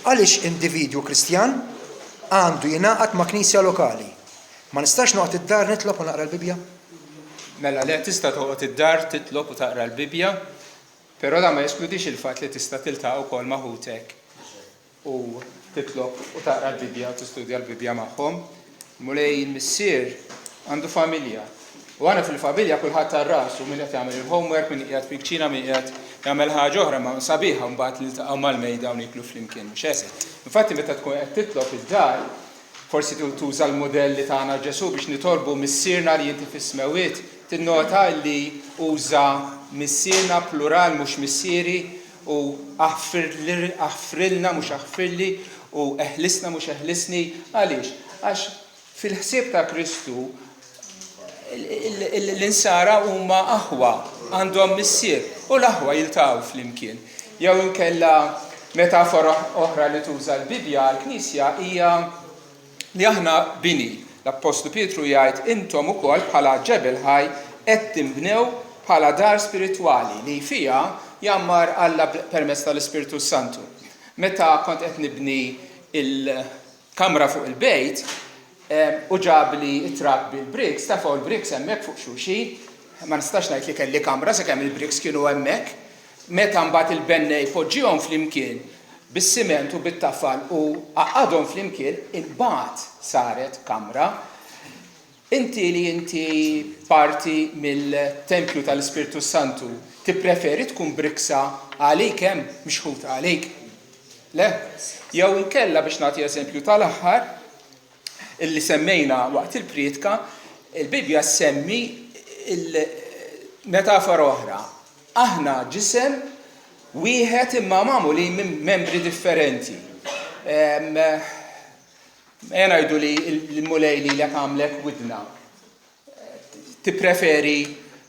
Għaliex individwu Kristjan għandu jingħaqad ma' knisja lokali. Ma nistax noqgħod id-dar nitlob u naqra l-Bibja? Mela le tista' toqgħod id-dar titlob u taqra l-Bibja, però da ma jeskludix il-fatt li tista' tiltaqa' wkoll ma' ħutek u titlob u taqra l-Bibja u tistudja l-Bibja magħhom. Mulej il-missier għandu familja. U għana fil-familja kulħadd tar-ras u min qed jagħmel il-homework, min qiegħed fil-kċina, min qiegħed jagħmel ħaġa oħra ma sabiħa mbagħad li ltaqgħu mal-mejda u niklu flimkien mhux hekk. Infatti meta tkun qed titlob id-dar, forsi tuża l-modelli tagħna Ġesu biex nitolbu missierna li inti fis-smewiet, tinnota li uża missierna plural mhux missieri u aħfrilna mhux aħfrilli u eħlisna mhux eħlisni. Għaliex? Għax fil-ħsieb ta' Kristu l-insara huma aħwa għandhom missier u l-aħwa jiltaqgħu flimkien. Jew inkella metafora oħra li tuża l-Bibja l-Knisja hija li aħna bini. L-Apostlu Pietru jgħid intom ukoll bħala ġebel ħaj qed tinbnew bħala dar spiritwali li fiha jammar Alla permezz tal-Ispiritu Santu. Meta kont qed nibni il-kamra fuq il-bejt, u ġabli it-trab bil-briks, tafu l-briks hemmhekk fuq xulxin, ma nistax ngħid li kelli kamra sakemm il-briks kienu hemmhekk, meta mbagħad il-bennej poġġihom flimkien bis-siment u bit-tafal u għaqadhom flimkien, imbagħad saret kamra. Inti li inti parti mill-Tempju tal-Ispiritu Santu, tippreferi tkun briksa għalik hemm mixħuta għalik? Le? Jew inkella biex nagħti eżempju tal-aħħar, illi semmejna waqt il-priedka, il-Bibja semmi il-metafora oħra. Aħna ġisem wieħed imma magħmuli minn membri differenti. Ngħidu li l-mulej li lek għamlek widna. Tippreferi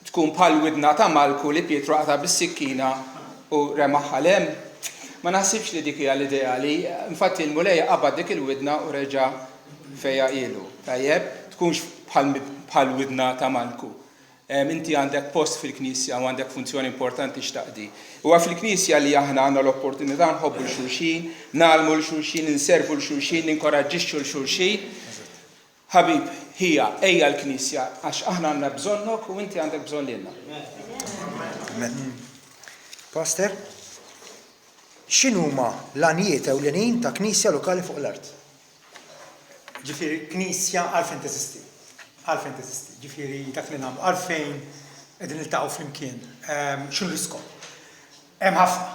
tkun bħal widna ta' Malku li Pietru qata bis-sikkina u remaħħa lem? Ma naħsibx li dik hija l-ideali. Infatti l-mulej qabad dik il-widna u reġa' fejja ilu. Tajjeb, tkunx bħal widna ta' Malku. Inti għandek post fil-Knisja u għandek funzjoni importanti x'taqdi. Huwa fil-Knisja li aħna għandna l-opportunità nħobbu l-xulxin, nagħlmu l-xulxin, inservu l-xulxin, ninkoraġġixxu l-xulxin. Ħabib, hija ejja l-Knisja għax aħna għandna bżonnok u inti għandek bżonn lilna. Pastor, x'inhuma l-għanijiet ewlenin ta' knisja lokali fuq l-art? Ġifieri knisja għalfejn teżisti. Għalfejn teżisti. Ġifieri dak li nagħmlu għalfejn qegħdin niltaqgħu flimkien. X'inhu l-iskop? Hemm ħafna.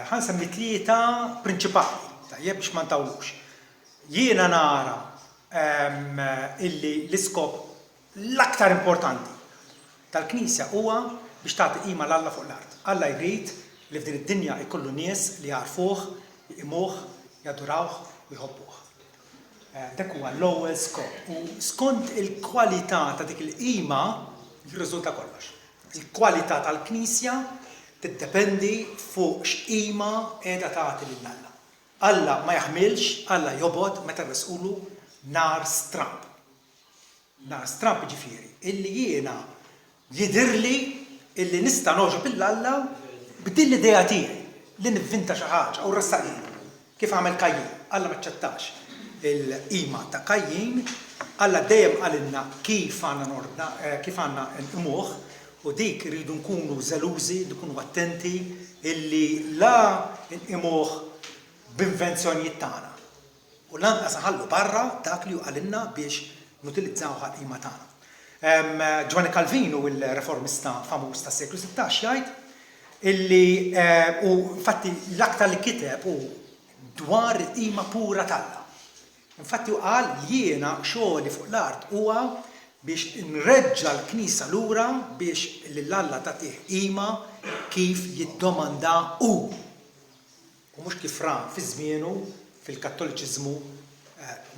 Ħansemmi tlieta prinċipali, tajjeb biex ma ntawlux. Jiena nara illi l-iskop l-aktar importanti tal-Knisja huwa biex tagħti qima l-Alla fuq l-art. Alla jrid li f'din id-dinja jkollu nies li jarfuh, jiqimuh, jadurawh u jħobbuh. Dak huwa l-ewwel skop. U skont il-kwalità ta' dik il-qima jirriżulta kollox. Il-kwalità tal-Knisja tiddependi fuq x'qima qiegħda tagħti lil-Alla. Alla ma jaħmilx, Alla jobod meta resqulu nar stramp. Nar stramp ġifieri illi jiena jidhirli illi nista' noġob il-Alla b'din l-idea tiegħi li nivvinta xi ħaġa u ressaqin. Kif għamel Kajjin, Alla ma ċċettax il-qima ta' Kajjin, Alla dejjem għalilna kif għandna nqimuh u dik iridu nkunu żelużi, nkunu attenti illi la nqimuh b'invenzjonijiet tagħna. U lanqas ħallu barra dak li għalilna biex nutilizzaw għall-qima tagħna. Giovanni Calvino, il-reformista famuż tas-seklu 16 jgħid illi u infatti l-aktar li kiteb u dwar il-qima pura tal-Alla. Infatti qal jiena xogħli fuq l-art huwa biex nreġġa l-Knisja lura biex lill-Alla tagħtih qima kif jiddomanda hu. U mhux kif ra fi żmienu fil-Kattoliċiżmu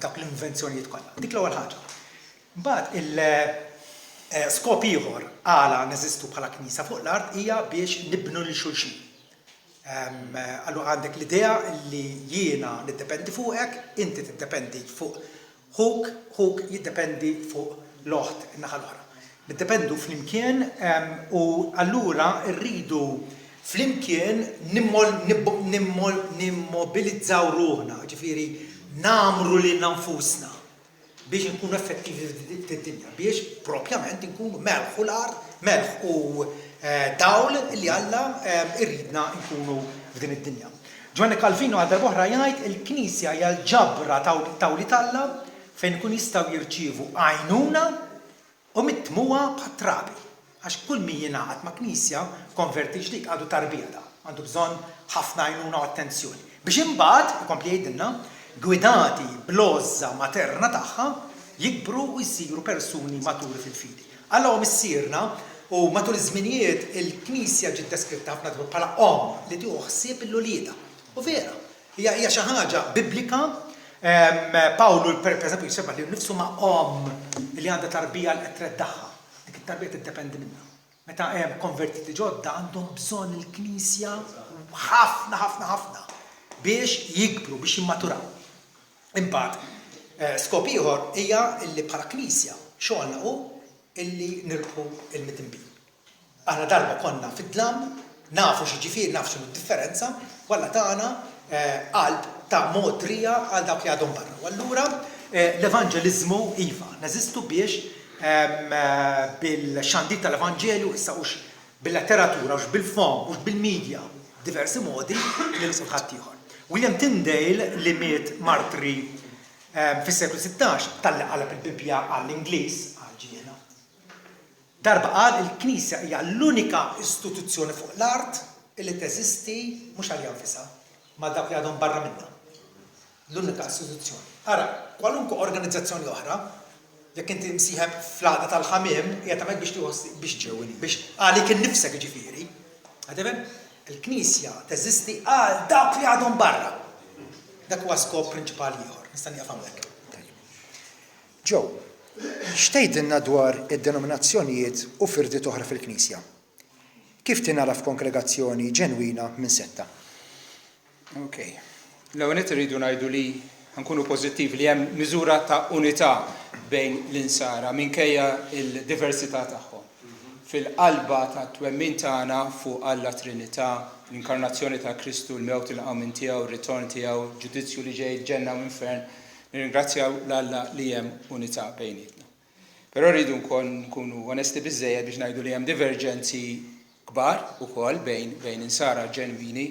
dak l-invenzjonijiet kollha. Dik l-ewwel ħaġa. Mbagħad il-skop ieħor għala neżistu bħala Knisja fuq l-art hija biex nibnu lil xulxin. Allura għandek l-idea li jiena niddependi fuqek, inti tiddependi fuq ħuk jiddependi fuq l-oħt in-naħa l-oħra. Niddependu flimkien u allura rridu flimkien nimmobilizzaw ruħna, ġifieri namru lil nfusna biex nkunu effettivi fid-dinja, biex propjament nkunu melħ u l-art, melħ u dawl li Alla irridna nkunu f'din id-dinja. Giovanni Calvino għadda boħra jgħid il-Knisja hija l-ġabra tawli Alla fejn kun jistgħu jirċievu għajnuna u mittmuha bħat-trabi. Għax kull min jingħaqad ma' Knisja konverti ġdik għadu tarbija għandu bżonn ħafna għajnuna u attenzjoni. Biex imbagħad ikompli jgħidilna gwidati bl-għoża materna tagħha jikbru u jsiru persuni maturi fil-fidi. Alla missierna u matul iż-żminijiet il-Knisja ġiet deskritta ħafna bħala li tieħu ħsieb il-lolieda. U vera, hija xi ħaġa biblika. Pawlu pereżempju jisebba li nnifsu ma' li għandha tarbija l qed treddaħħa. Dik it-tarbija tiddependi minnha. Meta hemm konvertiti ġodda għandhom bżonn il-Knisja ħafna biex jikbru, biex jimmaturaw. Imbagħad skop ieħor hija li bħala Knisja xogħolna hu illi nirbħu il-mitinbin. Aħna darba konna fid-dlam, nafu x'ġifieri, nafu x'inhu d-differenza, walla tagħna qalb ta' modrija għal dawk li għadhom barra. U allura l-evanġeliżmu iva neżistu biex bil-xandir tal-Evanġelju issa hux bil-letteratura, hux bil-fom, hux bil-medja, diversi modi li nisbu ħadd ieħor. William Tyndale li miet martri fis-seklu 16 talli qalab il-Bibja għall-Ingliż għal-ġiena. Darba qal il-Knisja hija l-unika istituzzjoni fuq l-art li teżisti mhux għal janfisha ma' dawk li għadhom barra minnha. L-unika istituzzjoni. Ara, kwalunkwe organizzazzjoni oħra, jekk inti msieħeb fl-għaqda tal-ħamiem, hija tagħmel biex għalik innifsek ġifieri. Għadem? Il-Knisja teżisti għal dawk li għadhom barra. Dak huwa skop prinċipali ieħor. Nista' nieqaf hemmhekk. Joe, x'tgħidilna dwar id-denominazzjonijiet u firdiet oħra fil-Knisja? Kif tingħala f'kongregazzjoni ġenwina minn setta? Okay. L-ewwel irridu ngħidu li nkunu pożittivi li hemm miżura ta' unità bejn l-insara minkejja il-diversità tagħhom. Fil-qalba ta' twemmin tagħna fuq Alla Trinità, l-inkarnazzjoni ta' Kristu, l-mewt il-qawmin tiegħu, r-ritorn tiegħu, ġudizzju li ġej ġenna u infern, nirringrazzjaw l-Alla li hemm unità bejnietna. Però rridu nkunu onesti biżżejjed biex ngħidu li hemm diverġenzi kbar ukoll bejn insara ġenwini,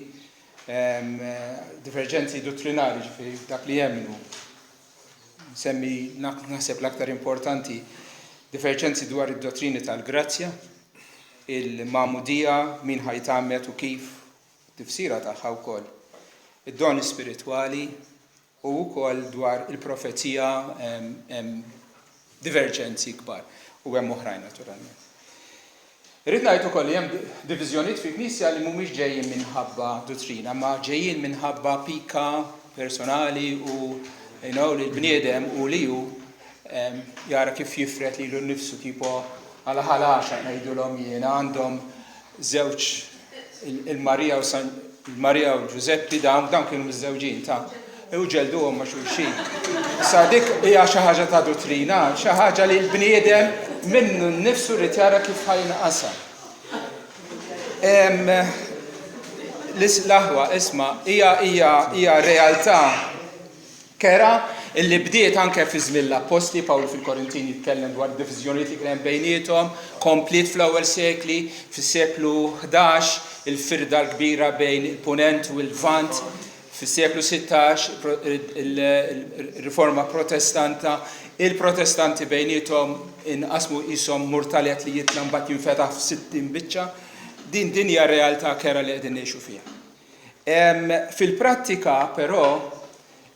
diverġenzi dottrinari ġifieri dak li jemmnu. Semmi naħseb l-aktar importanti diverġenzi dwar id-dottrini tal-grazzja, il-mamudija, min ħajtammet u kif, tifsira tagħha wkoll. Id-doni spiritwali u wkoll dwar il-profezija diverġenzi kbar u hemm oħrajn naturalment. Irrid ngħid ukoll li hemm diviżjonijiet fil-Knisja li mhumiex ġejjin minħabba dottrina, ma ġejjin minħabba pika personali u li l-bniedem u li hu jara kif jifret lilu nnifsu tipo għala ħalaxa ngħidulhom jiena għandhom żewġ il-Marija u Giuseppi dawn kienu miż-żewġin ta' u ġelduhom ma' xulxin. Sa dik hija xi ħaġa ta' dottrina, xi ħaġa li l-bniedem minnu nnifsu rid jara kif ħajnaqasha. L-aħwa isma' hija realtà kera illi bdiet anke fi żmien l-Apostli, Pawlu fil-Korintin jitkellem dwar diviżjonijiet li kien hemm bejniethom, komplit fl-ewwel sekli, fis-seklu 11 il-firda l-kbira bejn il-Punent u l-Lvant, fis-seklu 16 il-Riforma Protestanta, il-Protestanti bejniethom inqasmu qishom murtalet li jitla mbagħad jinfetaħ f'60 biċċa, din hija realtà kera li qegħdin ngħixu fiha. Fil-prattika però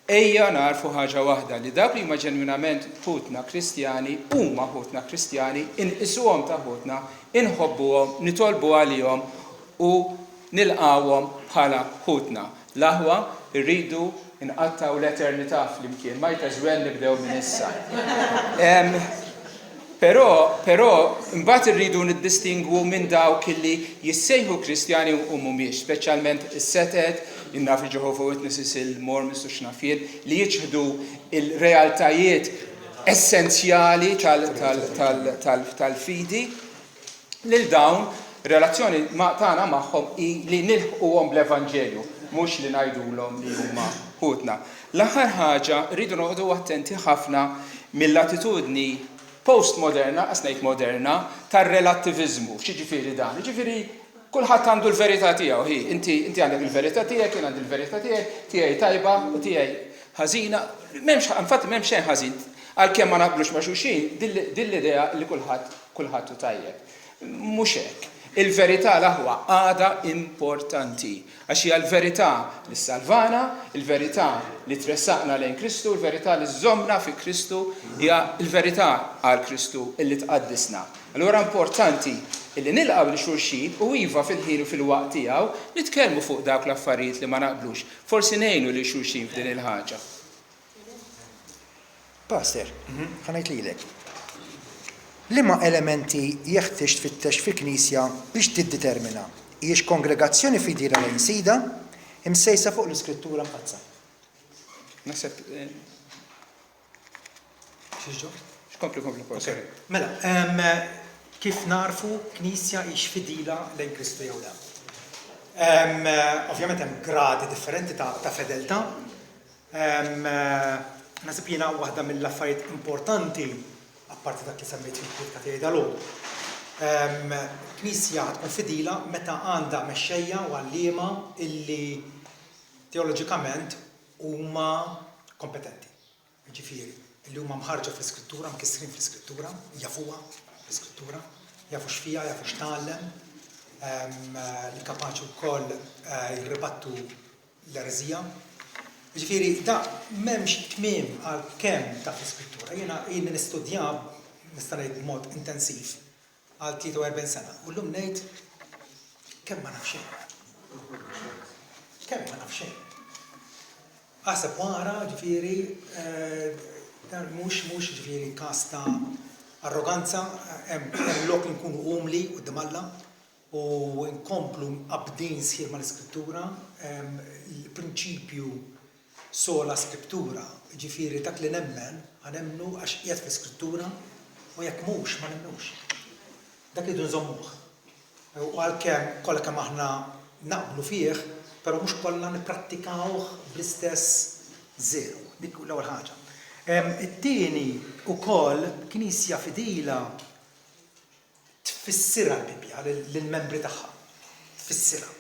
ejja narfu ħaġa waħda li dawk li huma ġenwinament ħutna Kristjani huma ħutna Kristjani inqisuhom ta' ħutna, inħobbuhom, nitolbu għalihom u nilqawhom bħala ħutna. L-aħwa rridu inqattaw l-eternità flimkien, ma jtażwen nibdew minn issa. Però mbagħad irridu niddistingwu minn dawk li jissejħu Kristjani u mhumiex, speċjalment is-setet, in-naf Jehovah Witnesses, il-Mormons u x'nafien li jiġħdu il-realtajiet essenzjali tal-fidi lil dawn Relazzjoni tagħna magħhom li nilħquhom bl-Evanġelju, mhux li ngħidulhom li huma ħutna. L-aħħar ħaġa rridu noqogħdu attenti ħafna mill-attitudni postmoderna, ngħid moderna, tar-relattivizmu. X'jiġifieri dan? Jiġifieri kulħadd għandu l-verità tiegħu, inti għandek il-verità tiegħek, jien għandi l-verità tiegħi tajba u tiegħi ħażina. Infatti m'hemmx xejn ħażin. Għalkemm ma naqblux ma' xulxin, din l-idea li kulħadd hu tajjeb. Mhux hekk. Il-verità l-aħwa għada importanti, għax hija l-verità li salvana, il-verità li tressaqna lejn Kristu, il-verità li żommna fi Kristu, hija l-verità għal Kristu illi tqaddisna. Allura importanti illi nilqgħu li xulxin u iva fil-ħin u fil-waqt tiegħu nitkellmu fuq dawk l-affarijiet li ma naqblux. Forsi ngħinu li xulxin f'din il-ħaġa. Pastor, ħanajt lilek. Liema elementi jeħtieġ tfittex fil-Knisja biex tiddetermina hijiex kongregazzjoni fidila lejn sida imsejsa fuq l-Iskrittura mqazza. Naħseb X'kompli. Mela, kif narfu Knisja hix fidila lejn Kristu jew le. Ovvjament hemm gradi differenti ta' fedeltà. Naħseb jiena waħda mill-affarijiet importanti apparti dak li semmejt fil-kritika tiegħi dalgħodu. Knisja tkun fidila meta għandha mexxejja u għalliema illi teoloġikament huma kompetenti. Jiġifieri, illi huma mħarġa fl-Iskrittura, mkissrin fl-Iskrittura, jafuha fl-Iskrittura, jafu x'fiha, jafu x'tgħallem, li kapaċi wkoll jirribattu l-ereżija. Jiġifieri, da m'hemmx tmiem għal kemm ta' fl-Iskrittura. Jiena nistudja nista' ngħid b'mod intensiv għal 43 sena. U llum ngħid kemm ma nafx xejn. Kemm ma nafx xejn. Aħseb wara ġifieri dan mhux ġifieri każ ta' arroganza, hemm lok li nkunu umli quddiem Alla u nkomplu qabdin sħiħ mal-Iskrittura, il-prinċipju sola Skrittura, ġifieri dak li nemmen għanemnu għax qiegħed fl-Iskrittura u jekk mhux ma nemmnux. Dak li nżommuh. U għalkemm kollha kemm aħna naqblu fih, però mhux kollha nipprattikawh bl-istess żeru. Dik l-ewwel ħaġa. It-tieni wkoll Knisja fidila tfissirha l-Bibja lill-membri tagħha. Tfissirha.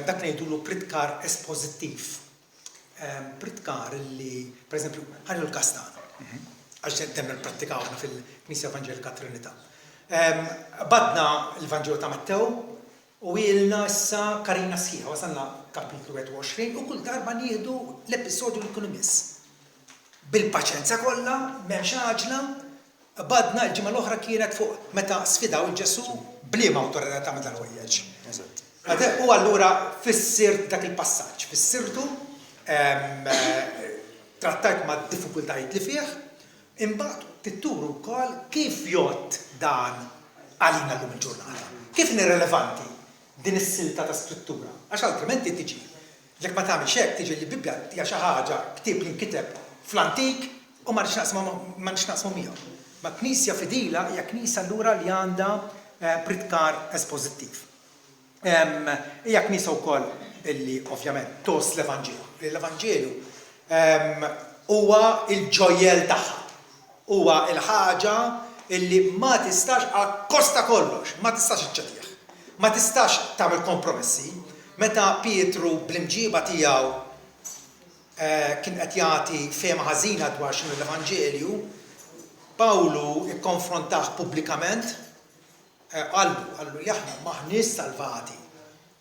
Dak ngħidulu pritkar espożittiv. Pritkar li, per eżempju, ħarju l-Kastana, għax demna l-prattikawna fil-Knisja Evanġelika Trinità. Badna l-Evanġelu ta' Mattew u ilna issa karina sħiħa, wasalna kapitlu 21 u kull darba nieħdu l-episodju li kunu miss. Bil-paċenza kollha, m'hemmx għaġla, badna l-ġimgħa l-oħra kienet fuq meta sfidaw il-Ġesu bliema awtorità ta' dal-ħwejjeġ. U allura fissirt dak il-passaġġ, fissirtu trattajt ma' diffikultajiet li fih, imbagħad titturu wkoll kif jgħod dan għalina llum il-ġurnata. Kif nirrelevanti din is-silta ta' Skrittura? Għax altrimenti tiġi. Jekk ma tagħmilx hekk tiġi li Bibja hija xi ħaġa ktieb li nkiteb fl-antik u ma nix naqsmu miegħu. Ma' Knisja fidila hija Knisja allura li għandha pritkar espożittiv. Hija Knisja wkoll illi ovvjament tos l-Evanġelu. L-Evanġelu huwa il-ġojjel tagħha. Huwa l-ħaġa illi ma tistax akkosta kollox, ma tistax iċċedih. Ma tistax tagħmel kompromessi. Meta Pietru bl-imġiba tiegħu kien qed jagħti fehma ħażina dwar x'inhu l-Evanġelju, Pawlu ikkonfrontah pubblikament, qallu li aħna maħniex salvati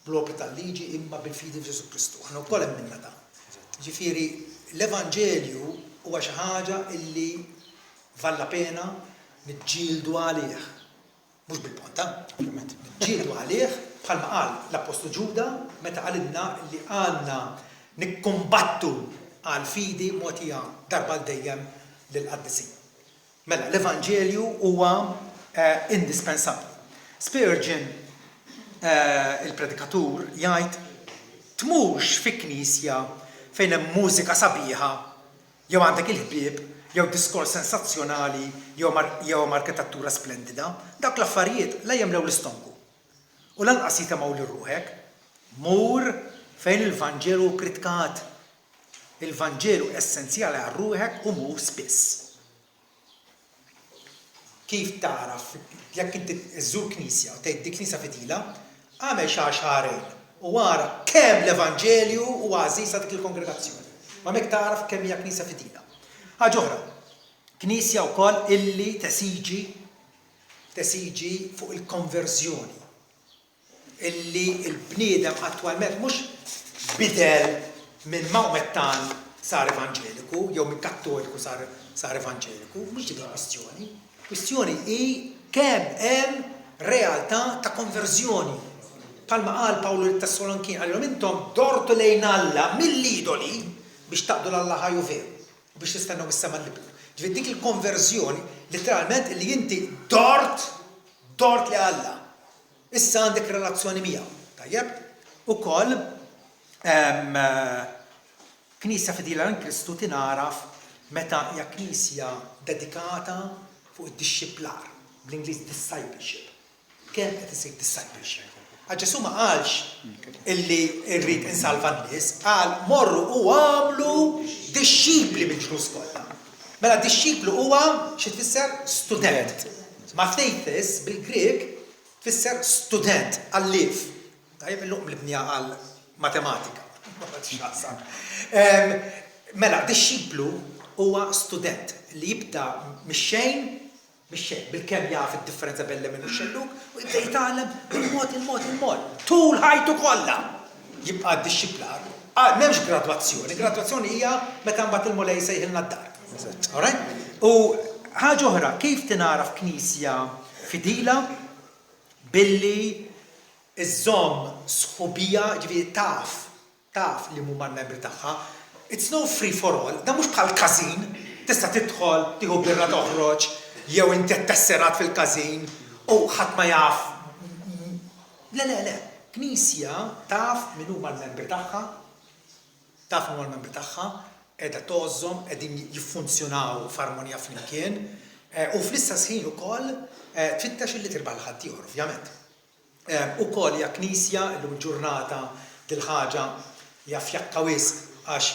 bl-opri tal-liġi imma bil-fidi f'Ġesu Kristu. Aħna wkoll hemm minna dan. Ġifieri l-Evanġelju huwa xi ħaġa illi valla pena niġġieldu għalih. Mhux bil-ponta, ovvjament. Niġġieldu għalih bħalma qal l-Apostlu Ġuda meta qalilna li għandna nikkumbattu għal fidi mogħtija darba dejjem lill-qaddisin. Mela l-Evanġelju huwa indispensabbli. Spurgeon, il-predikatur, jgħid tmux fi knisja fejn hemm mużika sabiħa jew għandek il-ħbieb jew diskors sensazzjonali, jew marketattura splendida, dak l-affarijiet la jemlew l-istonku. U lanqas jitamaw li ruħek, mur fejn il-Vanġelu pritkat. Il-Vanġelu essenzjali għal ruħek u mur spiss. Kif taraf, jekk inti żżur knisja u tgħid dik knisja fidila, għamel xarejn u wara kemm l-Evanġelju u għażiż dik il-kongregazzjoni. Ma mek taraf kemm hija knisja fidila. Ħaġa oħra, knisja wkoll illi tesiġi fuq il-konverżjoni. Illi l-bniedem attwalment mhux bidel minn Maomettan sar evanġeliku, jew minn Kattoliku sar evanġeliku, mhux dik il-kwistjoni. Kwistjoni hi kemm hemm realtà ta' konverżjoni. Palma qal Pawlu lit-Tessaloniki għalhom intom dortu lejn Alla mill-idoli biex taqdu l-Alla ħaju veru, biex tistennew is-sema l-libru. Ġifieri dik il-konverżjoni letteralment li inti dort li Alla. Issa għandek relazzjoni miegħu. Tajjeb? Ukoll knisja fidila l Kristu tinaraf meta hija knisja dedikata fuq id-dixxiplar, bl-Ingliż discipleship. Kemm qed isir discipleship? Ġesu ma qalx illi rrid insalva n-nies, qal morru u għamlu dixxipli mill-ġnus kollha. Mela dixxiplu huwa xi tfisser student. Mathetes bil-Grieg tfisser student, allif. Tajjeb illum l-ibnija għal matematika. Mela dixxiplu huwa student li jibda mix-xejn bil-kemm jaf id-differenza bejn l-emin u x-xelluk u jibda jitgħallem il-mod. Tul ħajtu kollha jibqa' d-dixxiplar. M'hemmx gradwazzjoni. Gradwazzjoni hija meta mbagħad il-mulej jsejħilna d-dar. Alright? U ħaġa oħra, kif tinaraf knisja fidila billi iżżomm sħubija ġifieri taf li huma l-membri tagħha. It's no free for all, da mhux bħal każin, tista' tidħol, tieħu birra toħroġ, jew inti tesserat fil-każin u ħadd ma jaf. Le. Knisja taf min huma l-membri tagħha, qiegħda tożżomm, qegħdin jiffunzjonaw f'armonija flimkien u fl-istess ħin ukoll tfittex illi tirbaħ l-ħaddieħor, ovvjament. Ukoll hija knisja llum il-ġurnata dil-ħaġa hija fjakka wisq għax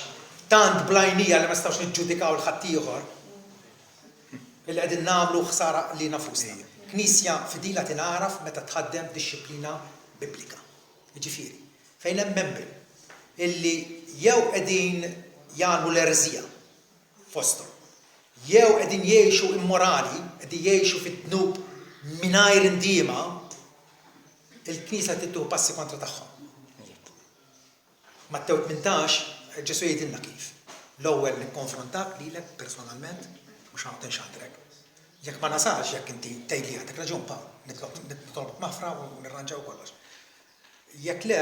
tant blajnija li ma nistgħux niġġudikaw l-ħaddieħor illi qegħdin nagħmlu ħsara li nafusna. Knisja fidila tingħaraf meta tħaddem dixxilpina biblika. Jiġifieri, fejn hemm membri illi jew qegħdin jagħmlu l-erzija fosthom, jew qegħdin jgħixu immorali, qegħdin jgħixu fid-dnub mingħajr indiema, il-Knisja tieħu passi kontra tagħhom. Mattew 18 Ġesu jgħidilna kif. L-ewwel nikkonfrontak lilek personalment mhux ħadd inxandrek. Jekk ma nasalx jekk inti tgħidli għandek raġun Pawl, nitolbok mafra u nirranġaw kollox. Jekk le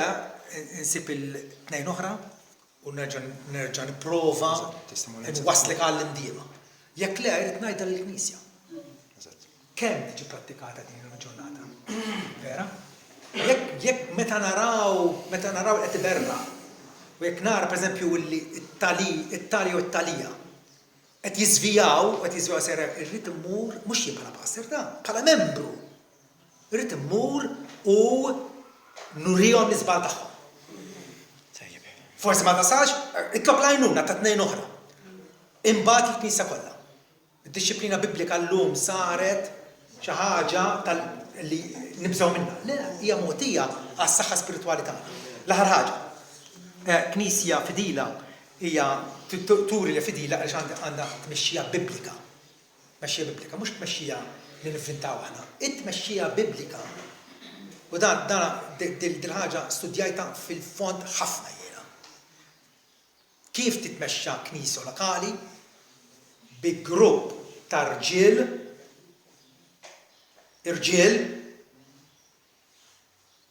insib il-tnejn oħra u nerġa' nipprova nwaslek għall-indiema. Jekk le jrid ngħidha lill-Knisja. Kemm tiġi prattikata din il-ġurnata? Vera? Jekk meta naraw qed iberra, u jekk nara pereżempju li it-tali u t-talija qed jiżvijaw sera irrid immur mhux jien bħala pastor bħala membru. Irrid immur u nurihom l-iżbal tagħhom. Forsi ma tasalx, itlob l-għajnuna ta' tnejn oħra. Imbagħad il-Knisja kollha. Id-dixxiplina biblika llum saret xi ħaġa li nibżgħu minnha. Le, hija mogħtija għas-saħħa spiritwali tagħna. L-aħħar ħaġa. Knisja fidila hija turi li fidila għaliex għandha tmexxija biblika. Tmexxija biblika, mhux tmexxija li nivvintaw aħna. It-tmexxija biblika. U dan dil-ħaġa studjajta fil-fond ħafna jiena. Kif titmexxa knisja lokali bi grupp ta' irġiel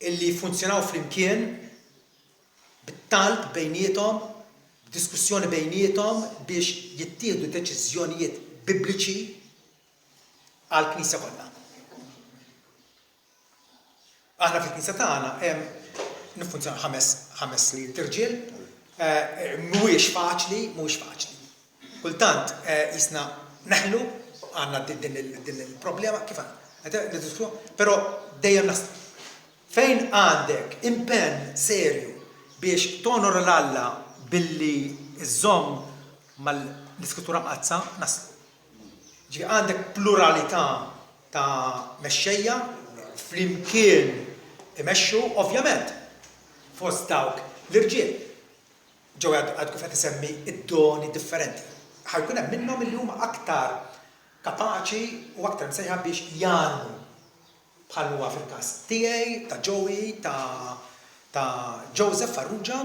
illi funzjonaw flimkien bit-talb bejniethom, diskussjoni bejniethom biex jittieħdu deċiżjonijiet bibliċi għall-Knisja kollha. Aħna fil-Knisja tagħna hemm niffunzjonaw ħames li tirġiel, mhuwiex faċli. kultant jisna neħlu għandna din il-problema kif għandna. Però dejjem naslu. Fejn għandek impenn serju biex tonor l-Alla billi iżomm mal-iskrittura mqazza naslu. Ġifi għandek pluralità ta' mexxejja flimkien imexxu, ovvjament, fost dawk l-irġiel. Ġew għad kif qed isemmi id-doni differenti. Ħajkun hemm minnhom li huma aktar kapaċi u aktar msejħa biex jagħmlu bħal huwa fil-każ tiegħi, ta' Joey, ta' Joseph Farrugia,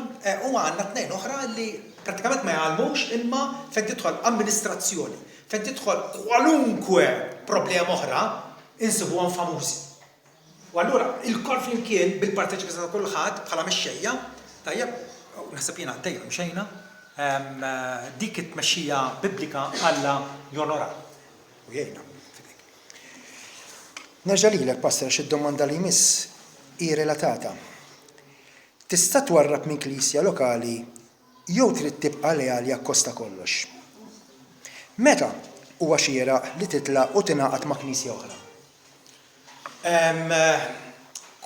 u għandna tnejn oħra li pratikament ma jgħalmux imma fejn tidħol amministrazzjoni, fejn tidħol kwalunkwe problema oħra insibuhom famużi. U allura il-kol flimkien bil-parteċipazzjoni ta' kulħadd bħala mexxejja, tajjeb, naħseb jiena għaddejja mxejna, dik it-tmexxija Biblika Alla jonora. U jgħinna. Nerġa' lilek pastor id-domanda li jmiss hi relatata. Tista' twarrab minn klisja lokali jew trid tibqa' leali akkosta kollox. Meta huwa xieraq li titla' u tingħaqad ma' knisja oħra?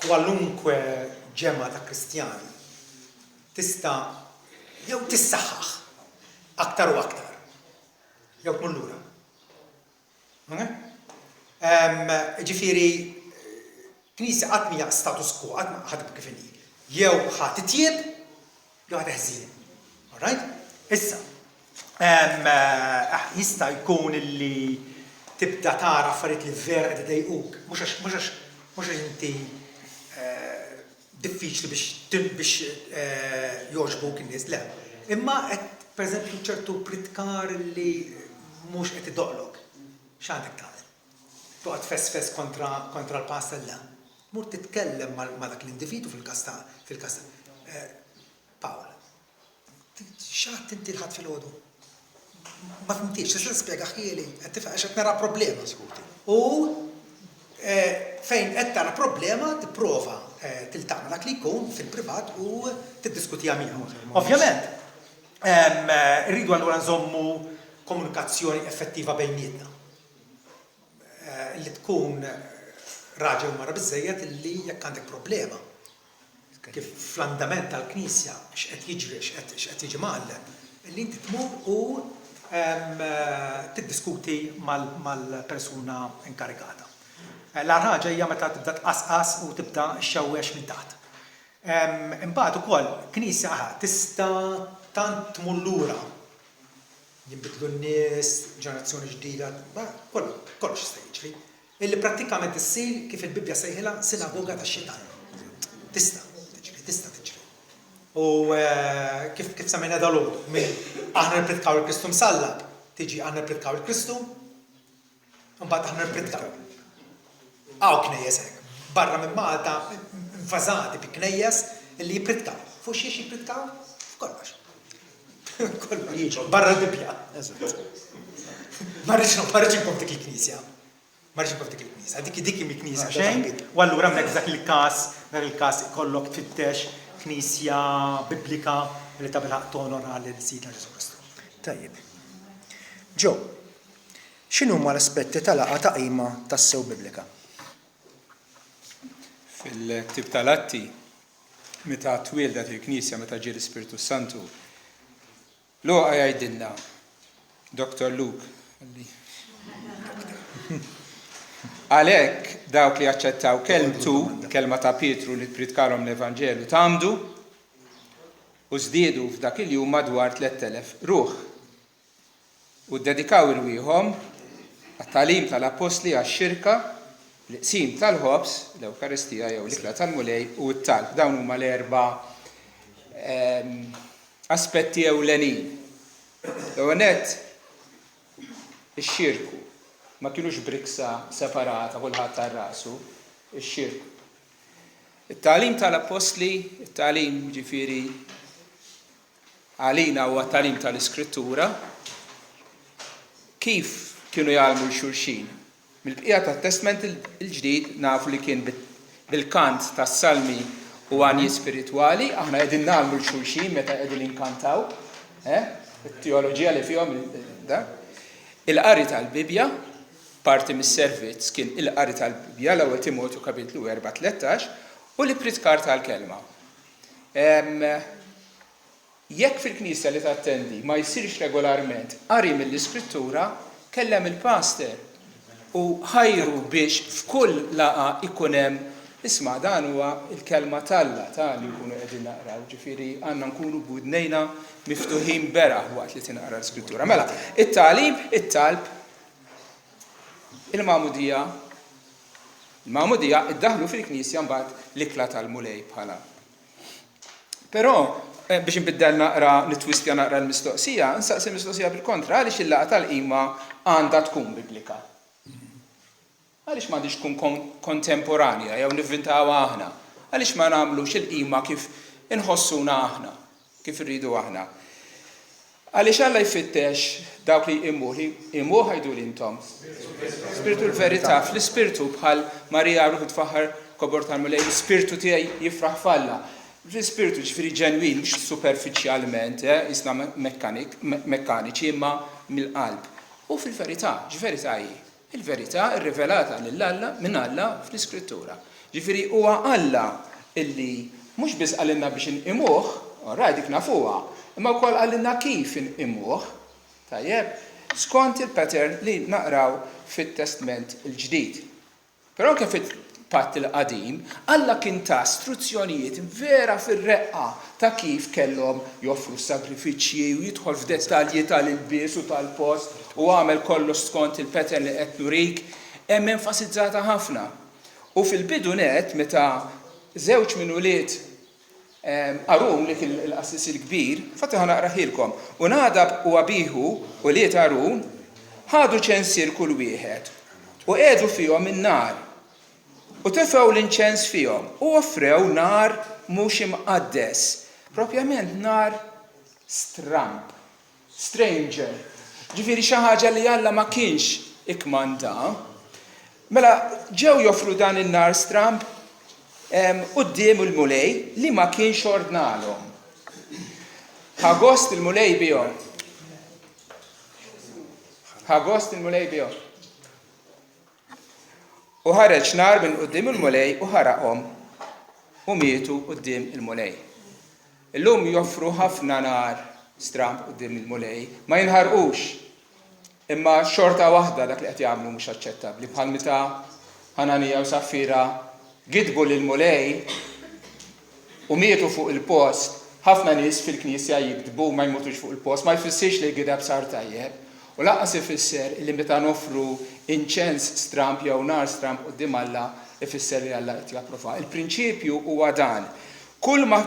Kwalunkwe ġemma ta' Kristjani tista' jew tissaħħaħ aktar u aktar. Jew tmur lura. Ġifieri knisja qatt mija status quo, qatt ma ħadib kif inhi. Jew ħadd titjieb jew ħadd teħżin. All right? Issa, jista' jkun illi tibda tara affarijiet li vera qed idejquk, mhux għax inti diffiċli biex jogħġbuk in-nies, le. Imma qed pereżempju ċertu pritkar li mhux qed idoqlok. X'għandek tagħmel? Toqgħod fess kontra l-pastella. Mur titkellem ma' dak l-individu fil-każ Pawl. X'għadt inti l-ħadd filgħodu? Ma fimtix, tista' tispjega ħieli, qed tifhem għax qed nara problema. U fejn qed tara problema tipprova tiltaq dak li jkun fil-privat u tiddiskutiha miegħu. Ovvjament, irridu allura nżommu komunikazzjoni effettiva bejnietna. Li tkun raġel u mara biżżejjed illi jekk għandek problema. Kif fl-andament tal-Knisja x'qed jiġri, x'qed jiġi mgħallem, illi inti tmur u tiddiskuti mal-persuna inkarigata. L-ar ħaġa hija meta tibda tqasqas u tibda xxewwex minn taħt. Imbagħad ukoll Knisja tista' tant tmur lura. Jinbidlu n-nies, ġenerazzjoni ġdida, kollox jista' jiġri. Illi prattikament issir kif il-Bibja sejħilha sinagoga tax-Xitan. Tista' tiġri. U kif semmejna dalgħodu, minn aħna nipritkaw il-Kristu msallab, tiġi aħna nipritkaw il-Kristu, mbagħad aħna nipritkaw. Knejjes hekk. Barra minn Malta, infażati bi knejjes illi jippritkaw. Fuq xiex jippritkaw? F'kollox. Barra l-Bibja. Marriċ nkom dik il-Knisja. Dik il-Knisja xejn. U allura hemmhekk dak il-każ ikollok tfittex Knisja Biblika li ta' bilħaq tonora l-Sidna Ġesu Kristu. Tajjeb. Ġo, x'inhuma l-aspetti tal-għaqgħa ta' qima tas-sew Biblika? Fil-ktib tal-Atti, meta twildet il-Knisja, meta ġie l-Ispiritu Santu, Luqa jgħidilna, Dr. Luke, għalhekk dawk li jaċċettaw kelma ta' Pietru li tpritkalhom l-Evanġelu tagħmdu u żdiedu f'dak il-jum madwar 3000 ruħ. U ddedikaw irwieħhom għat-tagħlim tal-Apostli għax-xirka, l-qsim tal-ħobs, l-Ewkaristija jew l-ikla tal-mulej u t-talb. Dawn huma l-erba' aspetti ewlenin. L-għonet, ix-xirku. Ma kienux briksa separata kulħadd tar-rasu, ix-xirku. It-tagħlim tal-Apostli, it-tagħlim ġifieri għalina huwa t-tagħlim tal-Iskrittura, kif kienu jgħallmu l-xulxin. Mill-bqija tat-Testament il-ġdid nafu li kien bil-kant tas-salmi u għanji spiritwali, aħna qegħdin nagħmlu l-xulxin meta qegħdin inkantaw, it-teoloġija li fihom da. Il-qari tal-Bibja, parti mis-servizz kien il-qari tal-Bibja l-ewwel Timotju kapitlu 4:13 u l-pritkar tal-kelma. Jekk fil-Knisja li tattendi ma jsirx regolarment qari mill-Iskrittura, kellem il-pastor u ħajru biex f'kull laqa ikun hemm isma' dan huwa il-kelma tal-Alla ta' li nkunu qegħdin naqraw, ġifieri għandna nkunu budnejna miftuħin beraħ waqt li tinqara l-Iskrittura. Mela, it-tagħlim, it-talb, il-Magħmudija iddaħlu fil-Knisja mbagħad l-ikla tal-mulej bħala. Però biex nbiddel naqra nitwistja naqra l-mistoqsija, nsaqsi l-mistoqsija bil-kontra għaliex il-laqgħa tal-qima għandha tkun biblika. Għaliex m'għandix tkun kontemporanja jew nivvintawha aħna. Għaliex ma nagħmlux il-qima kif inħossuna aħna, kif irridu aħna. Għaliex Alla jfittex dawk li imuh ħajdu intom. Spiritu l-verità, fl-ispirtu bħal Marija ruħu tfaħħar kobor tal-mulej, l-ispirtu tiegħi jifraħ falla. Fl-ispirtu ġifieri ġenwin, mhux superfiċjalment, isna mekkaniċi imma mill-qalb. U fil-verità, ġ'verità hi? Il-verità irrivelata lill-Alla minn Alla fl-Iskrittura. Ġifieri huwa Alla illi mhux biss qalilna biex inqimuh, dik nafuha, imma wkoll qalilna kif inqimuh, tajjeb, skont il-pattern li naqraw fit-Testament il-ġdid. Però anke fil-Patt il-qadim, Alla kien ta' istruzzjonijiet vera fir-reqqa ta' kif kellhom joffru sagrifiċċji u jidħol f'dettalji tal-ilbies u tal-post u għamel kollox skont il-pattern li qed nurik, hemm enfasizzata ħafna. U fil-bidu net meta żewġ minn ulied Arun li kien il-qassis il-kbir, fatti ħa naqraħilkom, u Nadab u Abihu u liet Arun ħadu ċensir kull wieħed u qiegħdu fihom in-nar u tefgħu l-inċens fihom u offrew nar mhux imqaddes, propjament nar stramp, stranger. Ġifieri xi ħaġa li Alla ma kienx ikkmanda. Mela ġew joffru dan in-nar stramp quddiem il-mulej li ma kienx ordnalhom. Ħagost il-mulej bihom. Ħagost il-mulej bihom. U ħareġ nar minn quddiem il-mulej u ħaraqhom u mietu quddiem il-mulej. Illum joffru ħafna nar stramp quddiem il-mulej, ma jinħarqux. Imma xorta waħda dak li qed jagħmlu mhux aċċettabbli bħal meta Ħananija u Saffira gidbu lil-mulej u mietu fuq il-post. Ħafna nies fil-Knisja jikdbu ma jmutux fuq il-post, ma jfissirx li gideb sar tajjeb. U laqqas ifisser li meta nofru inċens stramp jew nar stramp quddiem Alla ifisser li Alla qed japprova. Il-prinċipju huwa dan. Kull ma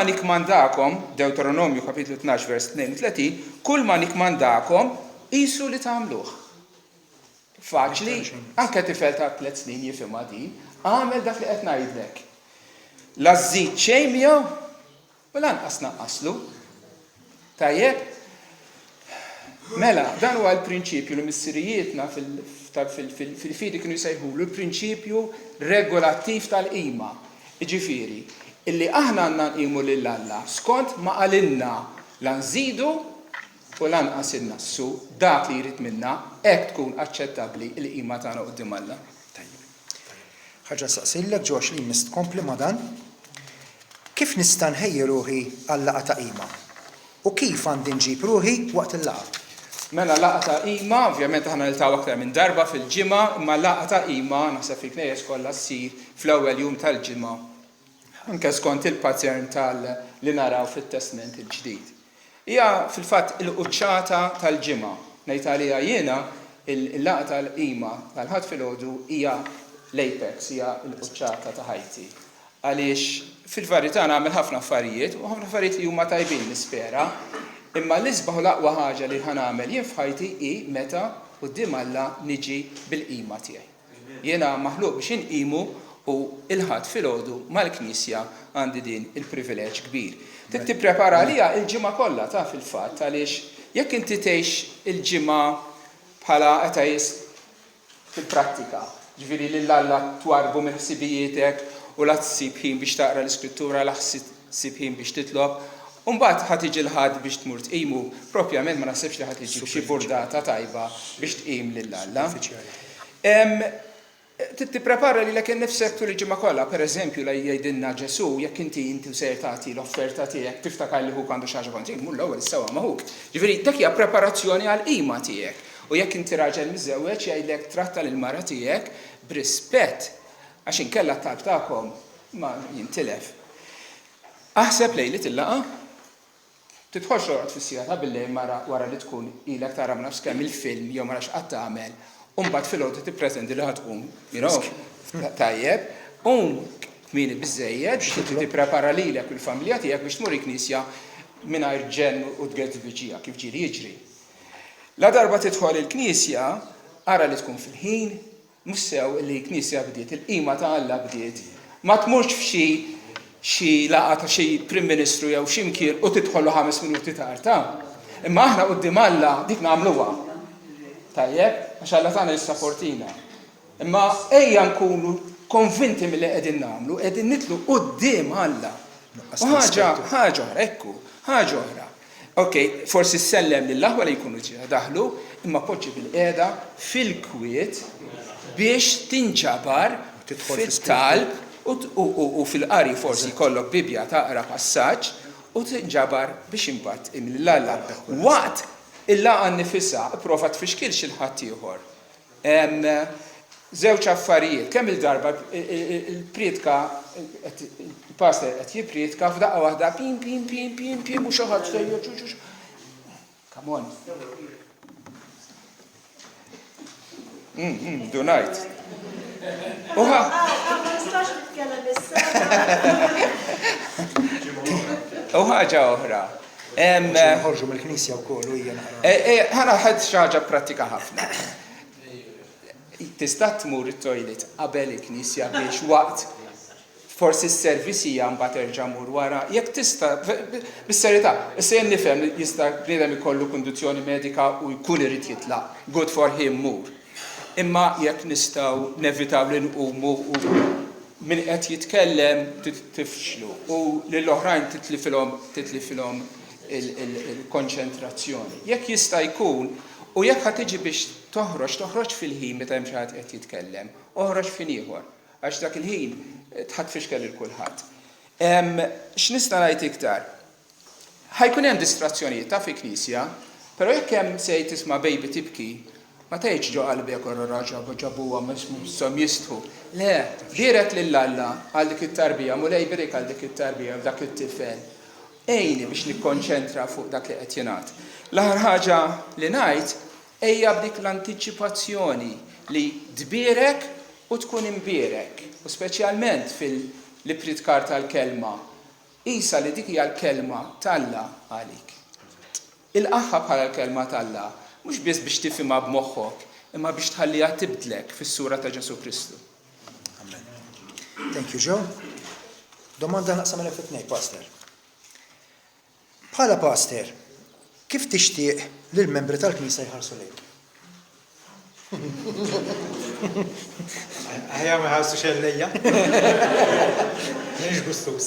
nikmandakom, Deuteronomju kapitlu 12 vers 32, kull ma nikmandakom qisu li tagħmluh. Faċli, anke tifel ta' 3 snin jifhimha din, għamel dak li qed ngħidlek. La żżid xejn miegħu u lanqas naqqaslu. Tajjeb? Mela, dan huwa l-prinċipju li missirijietna fil-fidi kienu jsejħulu l-prinċipju regolattiv tal-qima. Jiġifieri, illi aħna għandna nqimu lil Alla skont ma qalilna la nżidu u lanqas innassu dak li jrid minna hekk tkun aċċettabbli l-qima tagħna quddiem Alla. Ħaġa saqsillek Ġox li mistkompli ma' dan. Kif nista' nħejji ruħi għall-laqgħa ta' qima? U kif għandi nġib ruħi waqt il-laqgħa? Mela laqgħa ta' qima, ovvjament aħna niltaqgħu aktar minn darba fil-ġimgħa, imma laqgħa ta' qima naħseb fil-knejjes kollha ssir fl-ewwel jum tal-ġimgħa. Anke skont il-pattern li naraw fit-Testament il-ġdid. Hija fil-fatt il-quċċata tal-ġimgħa. Ngħid għaliha jiena il-laqgħa tal-qima tal-ħadd filgħodu hija l-apex, hija l-quċċata ta' ħajti. Għaliex fil-verità nagħmel ħafna affarijiet u ħafna affarijiet li huma tajbin nispera, imma l-isbaħ l-aqwa ħaġa li ħanamel jien f'ħajti hi meta quddiem Alla niġi bil-qima tiegħi. Jiena maħluq biex inqimu u il-ħadd filgħodu mal-Knisja għandi din il-privileġġ kbir. Trid tipprepara għaliha il-ġimgħa kollha ta' fil-fatt għaliex jekk inti tgħix il-ġimgħa bħala ateist fil-prattika, ġifieri lil Alla twarbu minn ħsibijiet u la tsib ħin biex taqra l-Iskrittura, la tsib ħin biex titlob, Mbagħad ħadd tiġi l-ħadd biex tmur tqimu, propjament ma naħsibx li ħadd tiġi xi burdata tajba biex tqim lill-Alla. Tipprepara lilek innifsek tul il-ġimgħa kollha, pereżempju la jgħidilna Ġesu jekk inti ser tagħti l-offerta tiegħek tiftakar li huk għandu xi ħaġa kont mur l-ewwel issewwa ma' huk. Ġifieri dak hija preparazzjoni għal qima tiegħek. U jekk inti raġel miżewweġ jgħidlek tratta lil mara tiegħek b'rispett għax inkella t-talb tagħkom ma jintilef. Aħseb lejlit il-laqa tidħolx toqgħod fis-sijata billejl wara li tkun ilek tara ma nafx kemm il-film jew ma nafx qatt tagħmel. Mbagħad filgħodu tippretendi li ħad tqum, tajjeb, kmieni biżżejjed biex tipprepara lilek u l-familja tiegħek biex tmur il-Knisja mingħajr ġenn u tgedd biġija kif ġieli jiġri. La darba tidħol il-Knisja, ara li tkun fil-ħin, mhux sew li l-Knisja bdiet, il-qima ta' Alla bdiet. Ma tmurx f'xi laqgħa ta' xi Prim Ministru jew x'imkien u tidħollu 5 minuti tard. Imma aħna quddiem Alla dik nagħmluha. Tajjeb, għax Alla tagħna jissapportina. Imma ejja nkunu konvinti milli qegħdin nagħmlu, qegħdin nitlu quddiem Alla. Ħaġa oħra, ekku, ħaġa oħra. Okay, forsi sellem lill-aħwa li jkunu daħlu, imma poġġi bil-qiegħda fil-kwiet biex tinġabar fit-talb u fil-qari forsi jkollok Bibja taqra passaġġ u tinġabar biex imbagħad imlill-Alla. Waqt il-laqgħa nnifisha ipprova tfixkilx il-ħadd ieħor. Żewġ affarijiet, kemm il-darba il-priedka il-pastor qed jippriedka f'daqqa waħda pim u xi ħadd sejjer Come on. Do night. U ħaġa oħra. Ħorġu mill-Knisja wkoll u hija ħana ħadd xi ħaġa prattika ħafna. Tista' tmur it-toilet qabel il-Knisja biex waqt forsi s-servizija mbagħad terġa' mur wara. Jekk tista' bis-serjetà, issa jien nifhem li jista' bniedem ikollu kundizzjoni medika u jkun irid jitlaq. Good for him mur. Imma jekk nistgħu nevitaw li nqumu u min qed jitkellem tifxlu u lill-oħrajn titlifilhom il-konċentrazzjoni. Jekk jista' jkun u jekk ħad tiġi biex toħroġ fil-ħin meta hemm xi ħadd qed jitkellem, oħroġ f'ħin ieħor għax dak il-ħin tħadd fixkel il kulħadd. X'nista' ngħid iktar? Ħajkun hemm distrazzjonijiet ta' fi-Knisja, però jekk hemm se tisma' baby tibki, ma tgħidx ġo qalbek wara raġa ġabuha som jistħu. Le, direk lill-Alla għal dik it-tarbija, mulej birik għal dik it-tarbija dak it-tifel. Ejni biex nikkonċentra fuq dak li qed jingħad. L-aħħar ħaġa li ngħid ejja b'dik l-antiċipazzjoni li tbierek u tkun imbierek, u speċjalment fil-pritkar tal-kelma. Isa li dik hija l-kelma tal-Alla għalik. Il-qaħħa bħala l-kelma tal-Alla mhux biss biex tifhimha b'moħħok, imma biex tħalliha tibdlek fis-sura ta' Ġesu Kristu. Amen. Thank you, Joe. Domanda naqsam l-fitnej, Pastor. Bħala Pastor, kif tixtieq li l-membri tal-Knisja jħarsu lejk? Aħjar ma jħarsu xellejja. Nix gustus.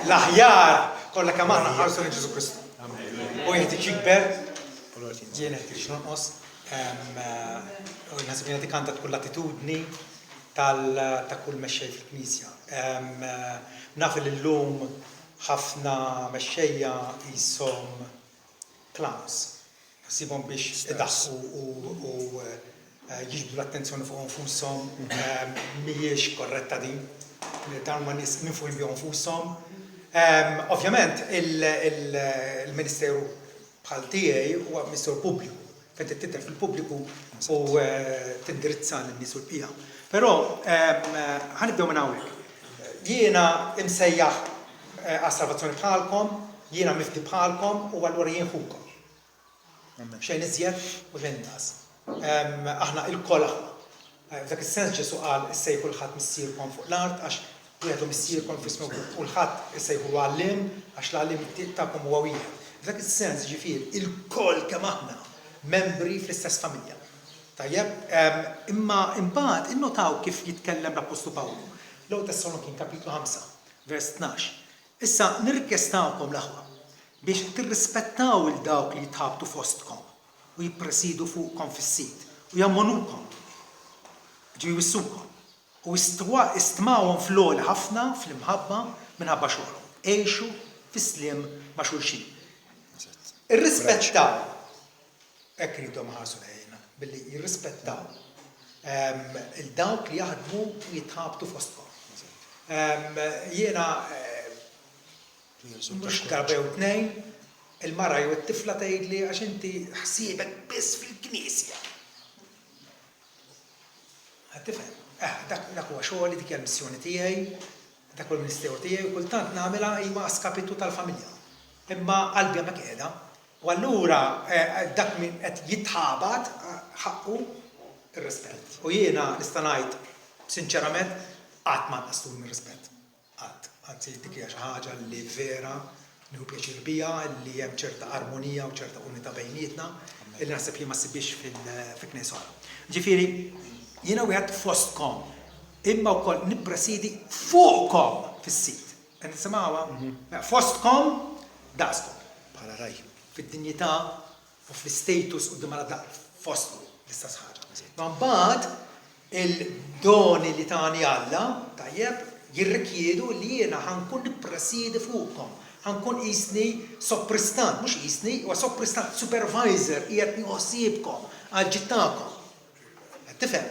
L-aħjar kollha kemm aħna ħarsu lejn Ġesu Kristu. U jħetik jikber, jien qed nonqos, u naħseb jien kanta tkun l-attitudni ta' kull mexxej fil-Knisja. Naf li llum ħafna mexxejja jisom clowns. Sibhom biex idaħħu u jiġbdu l-attenzjoni fuq infushom, mhijiex korretta din. Dan ma nies minfu jbiju infushom. Ovvjament il-Ministeru bħal tiegħi huwa Ministeru Pubbliku. Fejn tidher fil-pubbliku u tindirizza lin-nies u l-bqija. Però ħanibdew minn hawnhekk. Jiena imsejjaħ għas-salvazzjoni bħalkom, jiena mifti bħalkom u allura jien ħukom. Xejn iżjed u xejn inqas. Aħna il-koll aħna. F'dak is-sens Ġesu qal issejħu kulħadd missierkom fuq l-art għax wieħed missierkom f'ismu kulħadd issejħu għallim għax l-għallim tagħkom huwa wieħed. F'dak is-sens ġifieri il-koll kemm aħna membri fl-istess familja. Tajjeb, imma imbagħad innotaw kif jitkellem l-Apostlu Pawlu. L-ewwel Tessalonikin kapitlu 5, vers 12. Issa nirrikjestawkom l-aħwa biex tirrispettaw il-dawk li jitħabtu fostkom u jippresidu fuqkom fis-sit u jammonukom, ġew wissukom u istmawhom fl-għola ħafna fl-imħabba minħabba xogħolhom. Għejxu fis-sliem ma' xulxin. Irrispettaw, hekk ridhom ħarsu lejna, billi jirrispettaw il-dawk li jaħdmu u jitħabtu fostkom. Jiena mhux darba jew tnejn, il-mara jew it-tifla tgħidli għax inti ħsiebek biss fil-Knisja. Tifhem? Dak huwa xogħli, dik hija l-missjoni tiegħi, dak huwa l-Ministeru tiegħi u kultant nagħmilha iva skapitu tal-familja. Imma qalbi hemmhekk qiegħda u allura dak min qed jitħabat ħaqqu ir-rispett. U jiena nista' ngħid sinċerament qatt ma nqastur mir-rispett. Qatt. Anzi dik hija xi ħaġa li vera nieħu pjaċir biha li hemm ċerta armonija u ċerta unità bejnietna illi naħseb jien ma ssibix fil-Knisja oħra. Ġifieri, jiena wieħed fostkom, imma wkoll nippresidi fuqkom fis-sit. Qed nisimgħuha? Fostkom daqskom. Bħala raj. Fid-dinjità u fl-istatus quddiem għal fostkom l-istess ħaġa. Ma mbagħad il-doni li tani Alla, tajjeb, jirrikjedu li jiena ħankun nippresidi fuqkom, ħankun qisni soppristant, mhux qisni, huwa soppristant, supervisor qiegħed nieħossibkom għal ġittakom. Tifhem?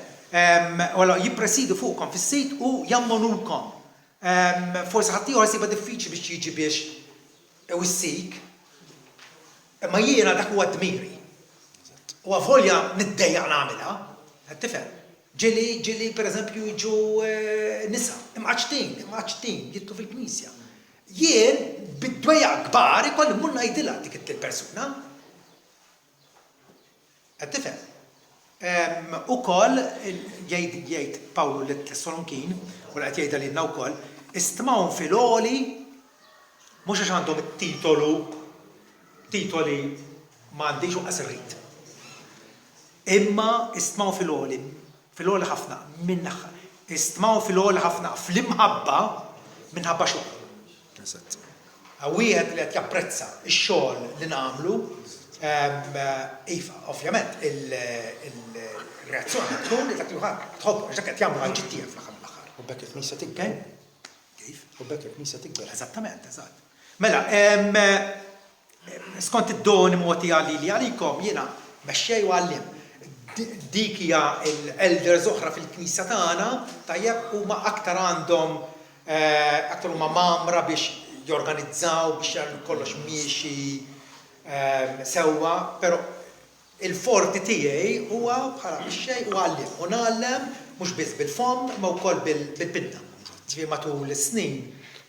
Wara jippresidu fuqkom fis-sit u jammonukom. Forsi ħadd ieħor siba diffiċli biex jiġi biex iwissik, imma jiena dak huwa dmiri. U għavolja niddejjaq nagħmilha, tifhem? Ġili per eżempju jiġu nisa, imqaċtin, jittu fil-Knisja. Jien bid-dwejja kbar ikolli mmur ngħidilha dik il-persuna. Qed tifhem? Ukoll jgħid Pawlu lit-Tessalonikin, u qed jgħidha lilna wkoll, istmgħu fil-għoli mhux għax għandhom titoli m'għandix u qasirrit. Imma istmgħu fil-għoli ħafna minnaħħa. Istmgħu fil-għoli ħafna fl-imħabba minħabba xogħol. Wieħed li qed japprezza x-xogħol li nagħmlu, iva, ovvjament il-reazzjoni tkun li dak tħobb għax dak qed jagħmlu għal ġittija fl-aħħar mill-aħħar. U bekk il-Knisja tikber. Kif? U bekk il-Knisja tikber. Eżattament, eżatt. Mela, skont id-doni mogħti għali li għalikom jiena mexxej u għallim. Dik hija l-elders oħra fil-Knisja tagħna, tajjeb huma aktar għandhom aktar huma mamra biex jorganizzaw biex jagħmlu kollox miexi sewwa, però il-forti tiegħi huwa bħala xejn u għallim. U nagħllem mhux biss bil-fom ma wkoll bil-binna. Ġifieri matul is-snin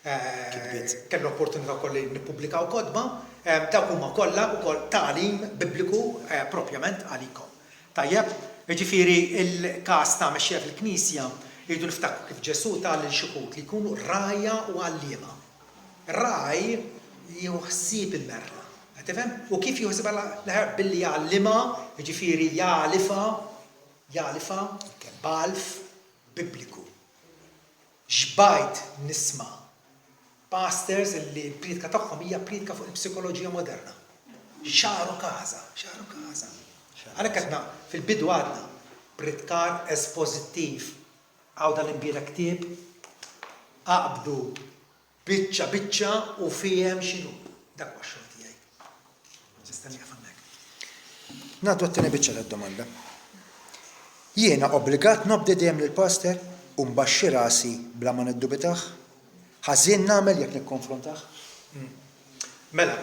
kellna opportunità wkoll li nippubblikaw kodba, dawk huma kollha wkoll tagħlim Bibliku propjament għalikom. Tajjeb, ġifieri il-każ ta' mexxija fil-Knisja jridu niftakru kif Ġesu tal xi li jkunu rajja u għalliema. Raj jieħu ħsieb il-merla. Tifhem? U kif jieħu l-ħer billi jgħallima, ġifieri jgħalifa balf Bibliku. Xbajt nisma' pastors li l-priedka tagħhom hija priedka fuq il-psikoloġija moderna. Xaru każa. Għalhekk għedna fil-bidu għadna pritkar espożittiv għaw dal-imbira ktieb aqbdu biċċa u fihem x'inhu. Dak huwa x-xogħol tiegħi. Nistenni hemmhekk. Nagħtu t-tieni biċċa tad-domanda. Jiena obbligat nobdi dejjem lill-pastor u mbaxxi rasi bla ma niddubitaħ? Ħażin nagħmel jekk nikkonfrontaħ? Mela,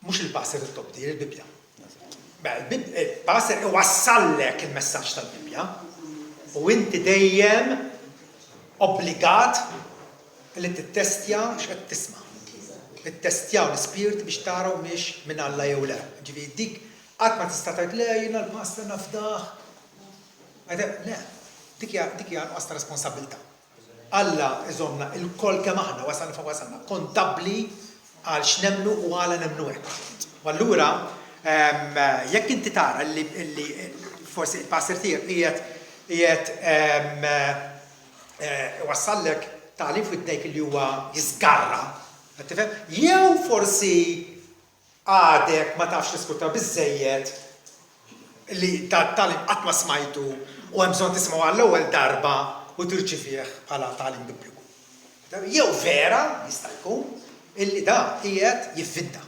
mhux il-pastor tobdi, il-Bibja. Il-pastor iwassallek il-messaġġ tal-Bibja u inti dejjem obbligat li tittestja x'qed tisma'. Tittestjaw l-ispirit biex taraw mhix minn Alla jew le. Ġifieri dik qatt ma tista' tgħid le jiena l-pastor nafdah. Le, dik hija nuqqas ta' responsabilità. Alla iżomna il-kol kemm aħna wasalna kontabbli għal x'nemmnu u għala nemmnu hekk. U allura jekk inti tara li forsi il-pastor tiegħek qiegħed wassallek tagħlim fid-dejk li huwa jiżgarra Tifhem? Jew forsi għadek ma tafx tiskuta biżejjed li tal-talim qatt ma smajtu u hemm bżonn tismgħu għall-ewwel darba u tirċifih bħala talim bibliku. Jew vera jista' jkun illi da qiegħed jiffinta.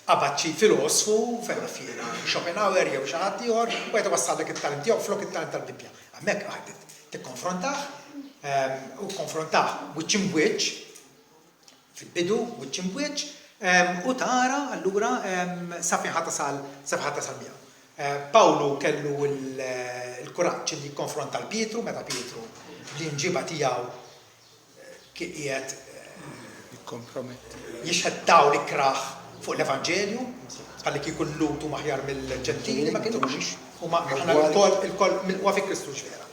Qabad xi filosfu fejn fiera Schopenhauer jew xi ħadd ieħor u qed iwassallek it-talent tiegħu flok it-talent tal-Bibbja. Hemmhekk qagħdet tikkonfrontah u konfrontah wiċċ imwiċċ fil-bidu wiċċ imwiċċ u tara allura sa fejn ħadd miegħu. Pawlu kellu l-kuraġġ li jikkonfronta l-Pietru meta Pietru bl-inġiba tiegħu qiegħed jixħed dawl ikraħ fuq l-Evanġelju, għalli kieku l-lutu maħjar mill-ġentili, ma kienux. U maħna il-koll mill-qwa fi Kristus vera.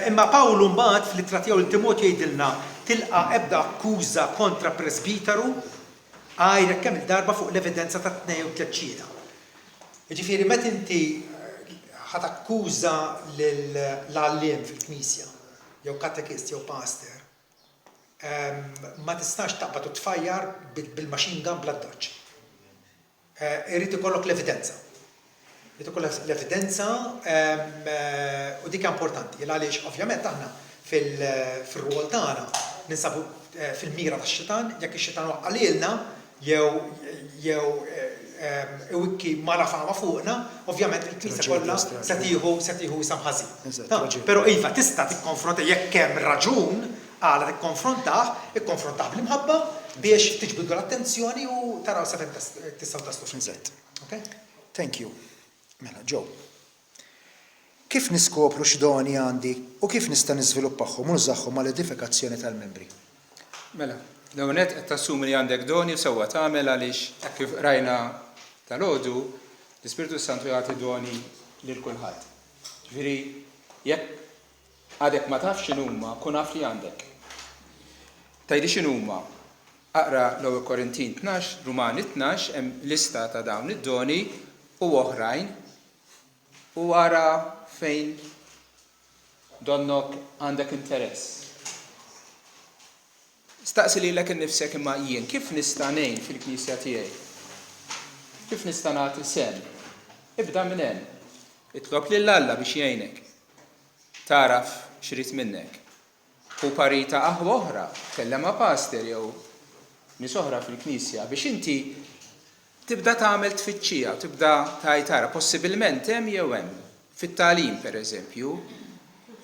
Imma Pawlu mbagħad fl-ittra tiegħu l-Timotej jgħidilna tilqa' ebda akkuża kontra presbiteru għajrek kemm il-darba fuq l-evidenza ta' 2 ċieda. Jiġifieri meta inti ħadd akkuża l-għalliem fil-Knisja, jew katekist jew pastor, ma tistax taqbad u tfajjar bil-machine gun bla doċ. Irrid ikollok l-evidenza. Irrid ikollok l-evidenza u dik importanti. Għaliex ovvjament aħna fil-rwol tagħna ninsabu fil-mira tax-xitan, jekk ix-xitan waqqalilna jew iwikki mala fama fuqna, ovvjament il-Knisja kollha se tieħu isam ħażin. Però iva tista' tikkonfronta jekk hemm raġun għala ikkonfrontaħ bl-imħabba biex tiġbidu l-attenzjoni u taraw sa fejn tistgħu taslu f'inżett. Thank you. Mela, Joe. Kif niskopru x'doni għandi u kif nista' niżviluppahom u nżagħhom mal-edifikazzjoni tal-membri? Mela, l-għonet qed tassumi li għandek doni u sewwa tagħmel għaliex kif rajna tal-għodu l-Ispiritu Santu jagħti doni lil kulħadd. Ġifieri jekk għadek ma tafx x'inhuma, kun naf li għandek. Tajdi x'inhuma. Aqra l-ewwel Korintin 12, Rumani 12 hemm lista ta' dawn id-doni u oħrajn u ara fejn donnok għandek interess. Staqsi lilek innifsek imma jien kif nista' ngħin fil-Knisja tiegħi? Kif nista' nagħti sem? Ibda minn hemm. Itlob lil Alla biex jgħinek. Taraf x'rid minnek. U parita aħwa oħra, kellem ma' pastor jew nies oħra fil-Knisja biex inti tibda tagħmel tfittxija, tibda tara possibilment hemm jew hemm fit-tagħlim pereżempju,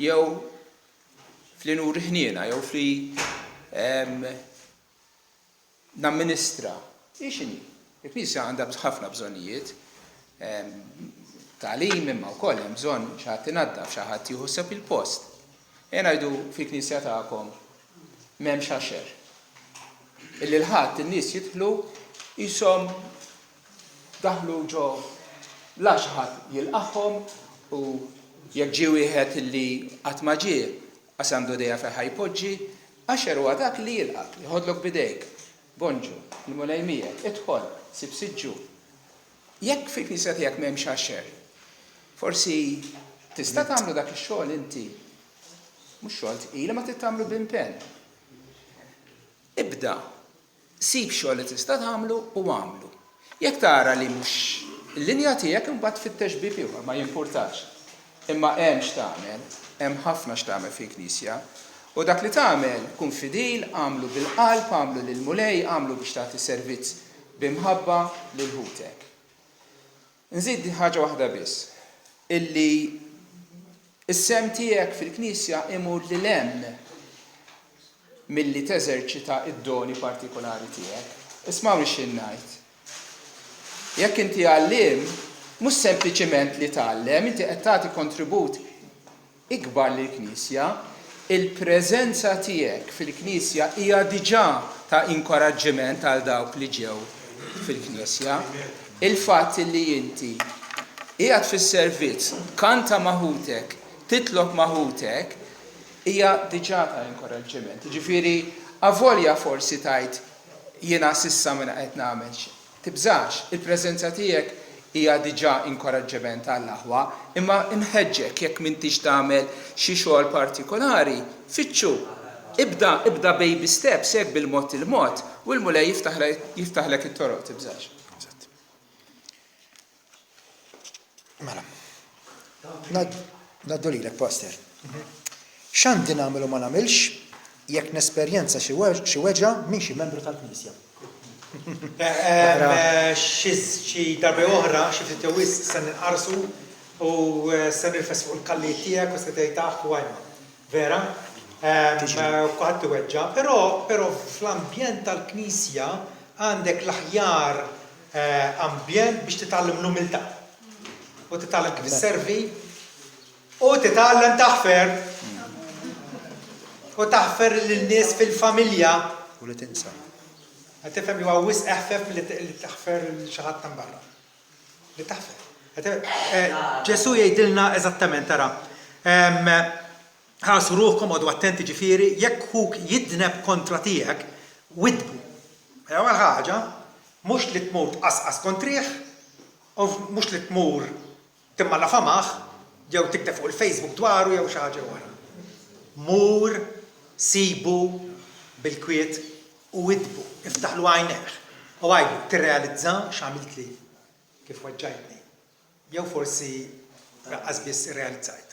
jew fl-inur ħniena, jew fli namministra. Ixini? Il-Knisja għandha ħafna bżonnijiet, tagħlim imma wkoll hemm bżonn xi ħadd inaddaf, xi ħadd jieħu seb il-post. Ngħidu fil-Knisja tagħkom m'hemmx għaxer. Illi l-ħadd in-nies jidħlu ishom daħlu ġo la xi ħadd jilqahom u jekk ġie wieħed illi qatt ma ġie qasam dejja fejn ħajpoġġi, għaxer huwa dak li jilqak, jħodlok bidejk. Bonġu, il-mulej miegħek, idħol, sib siġġu. Jekk fil-Knisja tiegħek m'hemmx għaxer, forsi tista' tagħmlu dak ix-xogħol inti. Mhux xogħol tqila ma tittamlu b'impenn. Ibda, sib xogħol li tista' tagħmlu u għamlu. Jekk tara li mhux il-linja tiegħek imbagħad fittex bib ieħor ma jimpurtax. Imma hemm x'tagħmel, hemm ħafna x'tagħmel fil-Knisja. U dak li tagħmel kun fidil, għamlu bil-qalb, għamlu lil mulej, għamlu biex tagħti servizz b'imħabba lil ħutek. Nżid ħaġa waħda biss, illi is-sem tiegħek fil-Knisja imur lil hemm milli teżerċita id-doni partikolari tiegħek. Isma'wni x'in ngħid. Jekk inti għalliem, mhux sempliċement li tgħallem, inti qed tagħti kontribut ikbar lill-Knisja, il-preżenza tiegħek fil-Knisja hija diġà ta' inkoraġġiment għal dawk li ġew fil-Knisja. Il-fatt li inti qiegħed fis-servizz, kanta maħutek, titlob maħutek, hija diġà ta' inkoraġġiment. Ġifieri avolja forsi tajt jiena s'issa minn qed nagħmel tibżax, il-preżenza tiegħek hija diġà inkoraġġiment għall-aħwa, imma imħeġġek jekk m'intix tagħmel xi xogħol partikolari, fittxu ibda baby steps hekk bil-mod il-mod u l-mulej jiftaħlek it-toroq tibżax. Mela. Naddu lilek, Pastor. X'għandi nagħmel u ma nagħmilx jekk nesperjenza xi weġa minn xi membru tal-Knisja. Xi darba oħra, xi ftit jowis se ninqarsu u se nirfes fuq il-kalliet tiegħek u se tgħid u għajma. Vera? Kuħadd tiweġġa, però fl-ambjent tal-Knisja għandek l-aħjar ambjent biex titgħallem l-umiltà. U titgħallem kif isservi u titgħallem taħfer. U taħfer lin-nies fil-familja. U li tinsa. Tifhem li huwa wisq eħfef li taħfer xi ħadd ta' barra. Li taħfer. Ġesu jgħidilna eżattament tara. Ħarsu ruħkom għodu attenti ġifieri, jekk huk jidneb kontra tiegħek, widbu. Ewwel ħaġa, mhux li tmur tqasqas kontrih, u mhux li tmur timmalla famaħ, jew tikteb fuq il-Facebook dwaru jew xi ħaġa oħra. Mur, sibu bil-kwiet u widbu, iftaħlu għajneħ. U għajdu, tirrealizza x'għamilt li kif weġġajtni. Jew forsi raqqas biss irrealizzajt.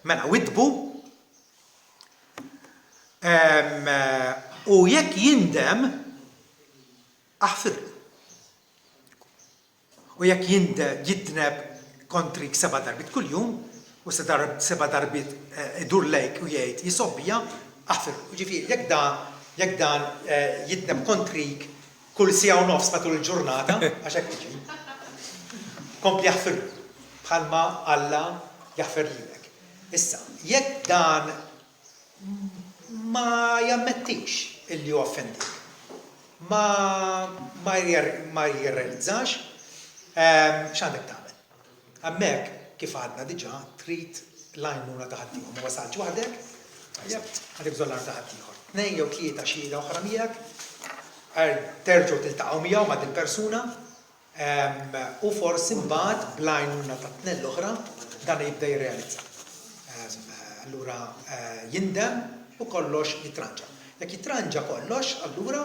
Mela, widbu u jekk jindem aħfir. U jekk jidneb kontrik 7 darbit kuljum u 7 darbit idur lejk u jgħid jisobbija aħfir. Ġifieri jekk dan jidneb kontrik kull sija u nofs matul il-ġurnata għax hekk jiġi. Kompli jaħfir bħalma Alla jaħfir lilek. Issa, jekk dan ma jammettix illi offendik, ma jirrealizzax, x'għandek tagħmel? Hemmhekk kif għadna diġà trid l-għajnuna ta' ħaddieħor. Ma wasalx waħdek, għandek bżonn l-għajnuna ta' ħaddieħor. 2 jew 3 xhieda oħra miegħek, terġgħu tiltaqgħu miegħu ma' din persuna u forsi mbagħad bl-għajnuna ta' 2 l-oħra dan jibda jirrealizza. Allura jindem u kollox jitranġa. Jekk jitranġa kollox, allura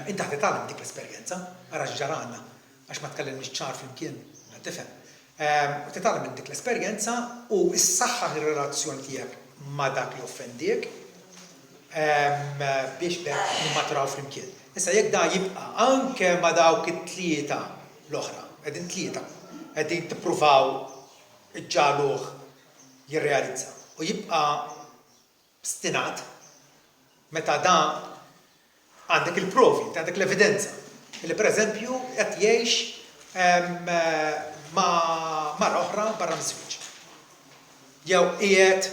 inti ħad titgħallem dik l-esperjenza, ara x'ġaralna għax ma tkellimniex ċar flimkien, tifhem. Titgħallem minn dik l-esperjenza u issaħħaħ ir-relazzjoni tiegħek ma' dak li offendiek biex bekk nimmaturaw flimkien. Issa jekk da jibqa' anke ma' dawk it-tlieta l-oħra, qegħdin tippruvaw iġġaluh jirrealizza u jibqa' stinat meta dan għandek il-provi, għandek l-evidenza li pereżempju qed jgħix ma' oħra barra miż-żwieġ. Jew qiegħed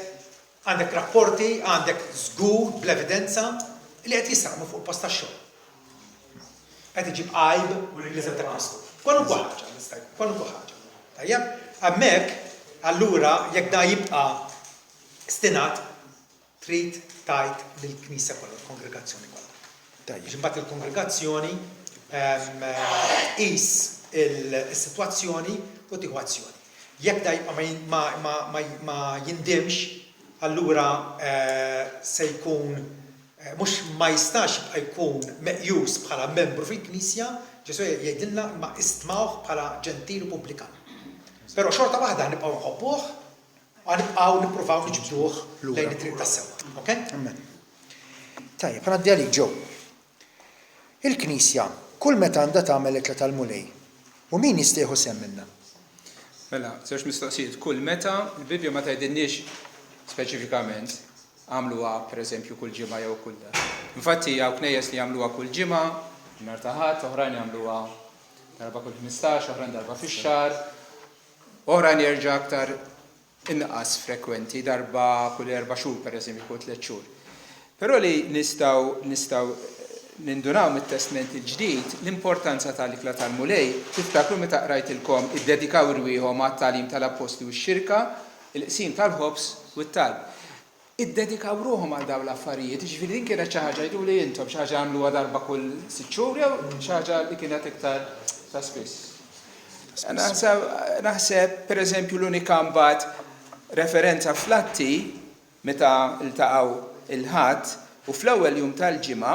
għandek rapporti, għandek żgur bl-evidenza li qed jisraqmu fuq il-post tax-xogħol. Qed iġib qalb u li lezem ta' Kristu. Kwalunkwe ħaġa. Tajjeb, hemmhekk allura jekk da jibqa' stinat trid tajt lill-Knisja kollha, l-kongregazzjoni kollha. Biex imbagħad il-kongregazzjoni qis is-sitwazzjoni u tieħu azzjoni. Jekk da jibqa' ma jindimx, allura se jkun mhux ma jistax jibqa' jkun meqjus bħala membru fil-Knisja, Ġesu jgħidilna ma istmawh bħala ġentil u pubblikan. Però xorta waħda nibqgħu nħobbuh u nibqgħu nippruvaw niġbduh lejn it-triq tas-sewwa. Okay? Amen. Tajjeb, ngħaddi għalik ġew. Il-Knisja kull meta għandha tagħmel ikla tal-mulej. U min jistieħu sehem minnha? Mela, żewġ mistoqsijiet. Kull meta l-Bibja ma tgħidilniex speċifikament għamluha pereżempju kull ġimgħa jew kull dar. Infatti hawn knejjes li jagħmluha kull ġimgħa, nhar ta' Ħadd, oħrajn jagħmluha darba kull 15, oħrajn darba fix-xahar, oħrajn jerġa' aktar inqas frekwenti darba kull 4 xhur pereżempju kull 3 xhur. Però li nistgħu nindunaw mit-testament il-ġdid l-importanza tal-ikla tal-mulej, tiftakru meta qrajtilkom iddedikaw irwieħhom għat-tagħlim tal-apostli u x-xirka, il-qsim tal-ħobs u t-talb. Iddedikaw ruħhom għal dawn l-affarijiet, jiġifieri din kienet xi ħaġa jgħidu li intom xi ħaġa għamluha darba kull 6 xhur jew xi ħaġa li kienet iktar ta' spiss. Naħseb pereżempju l-unika mbagħad referenza fl-Atti meta iltaqgħu il-ħadd u fl-ewwel jum tal-ġimgħa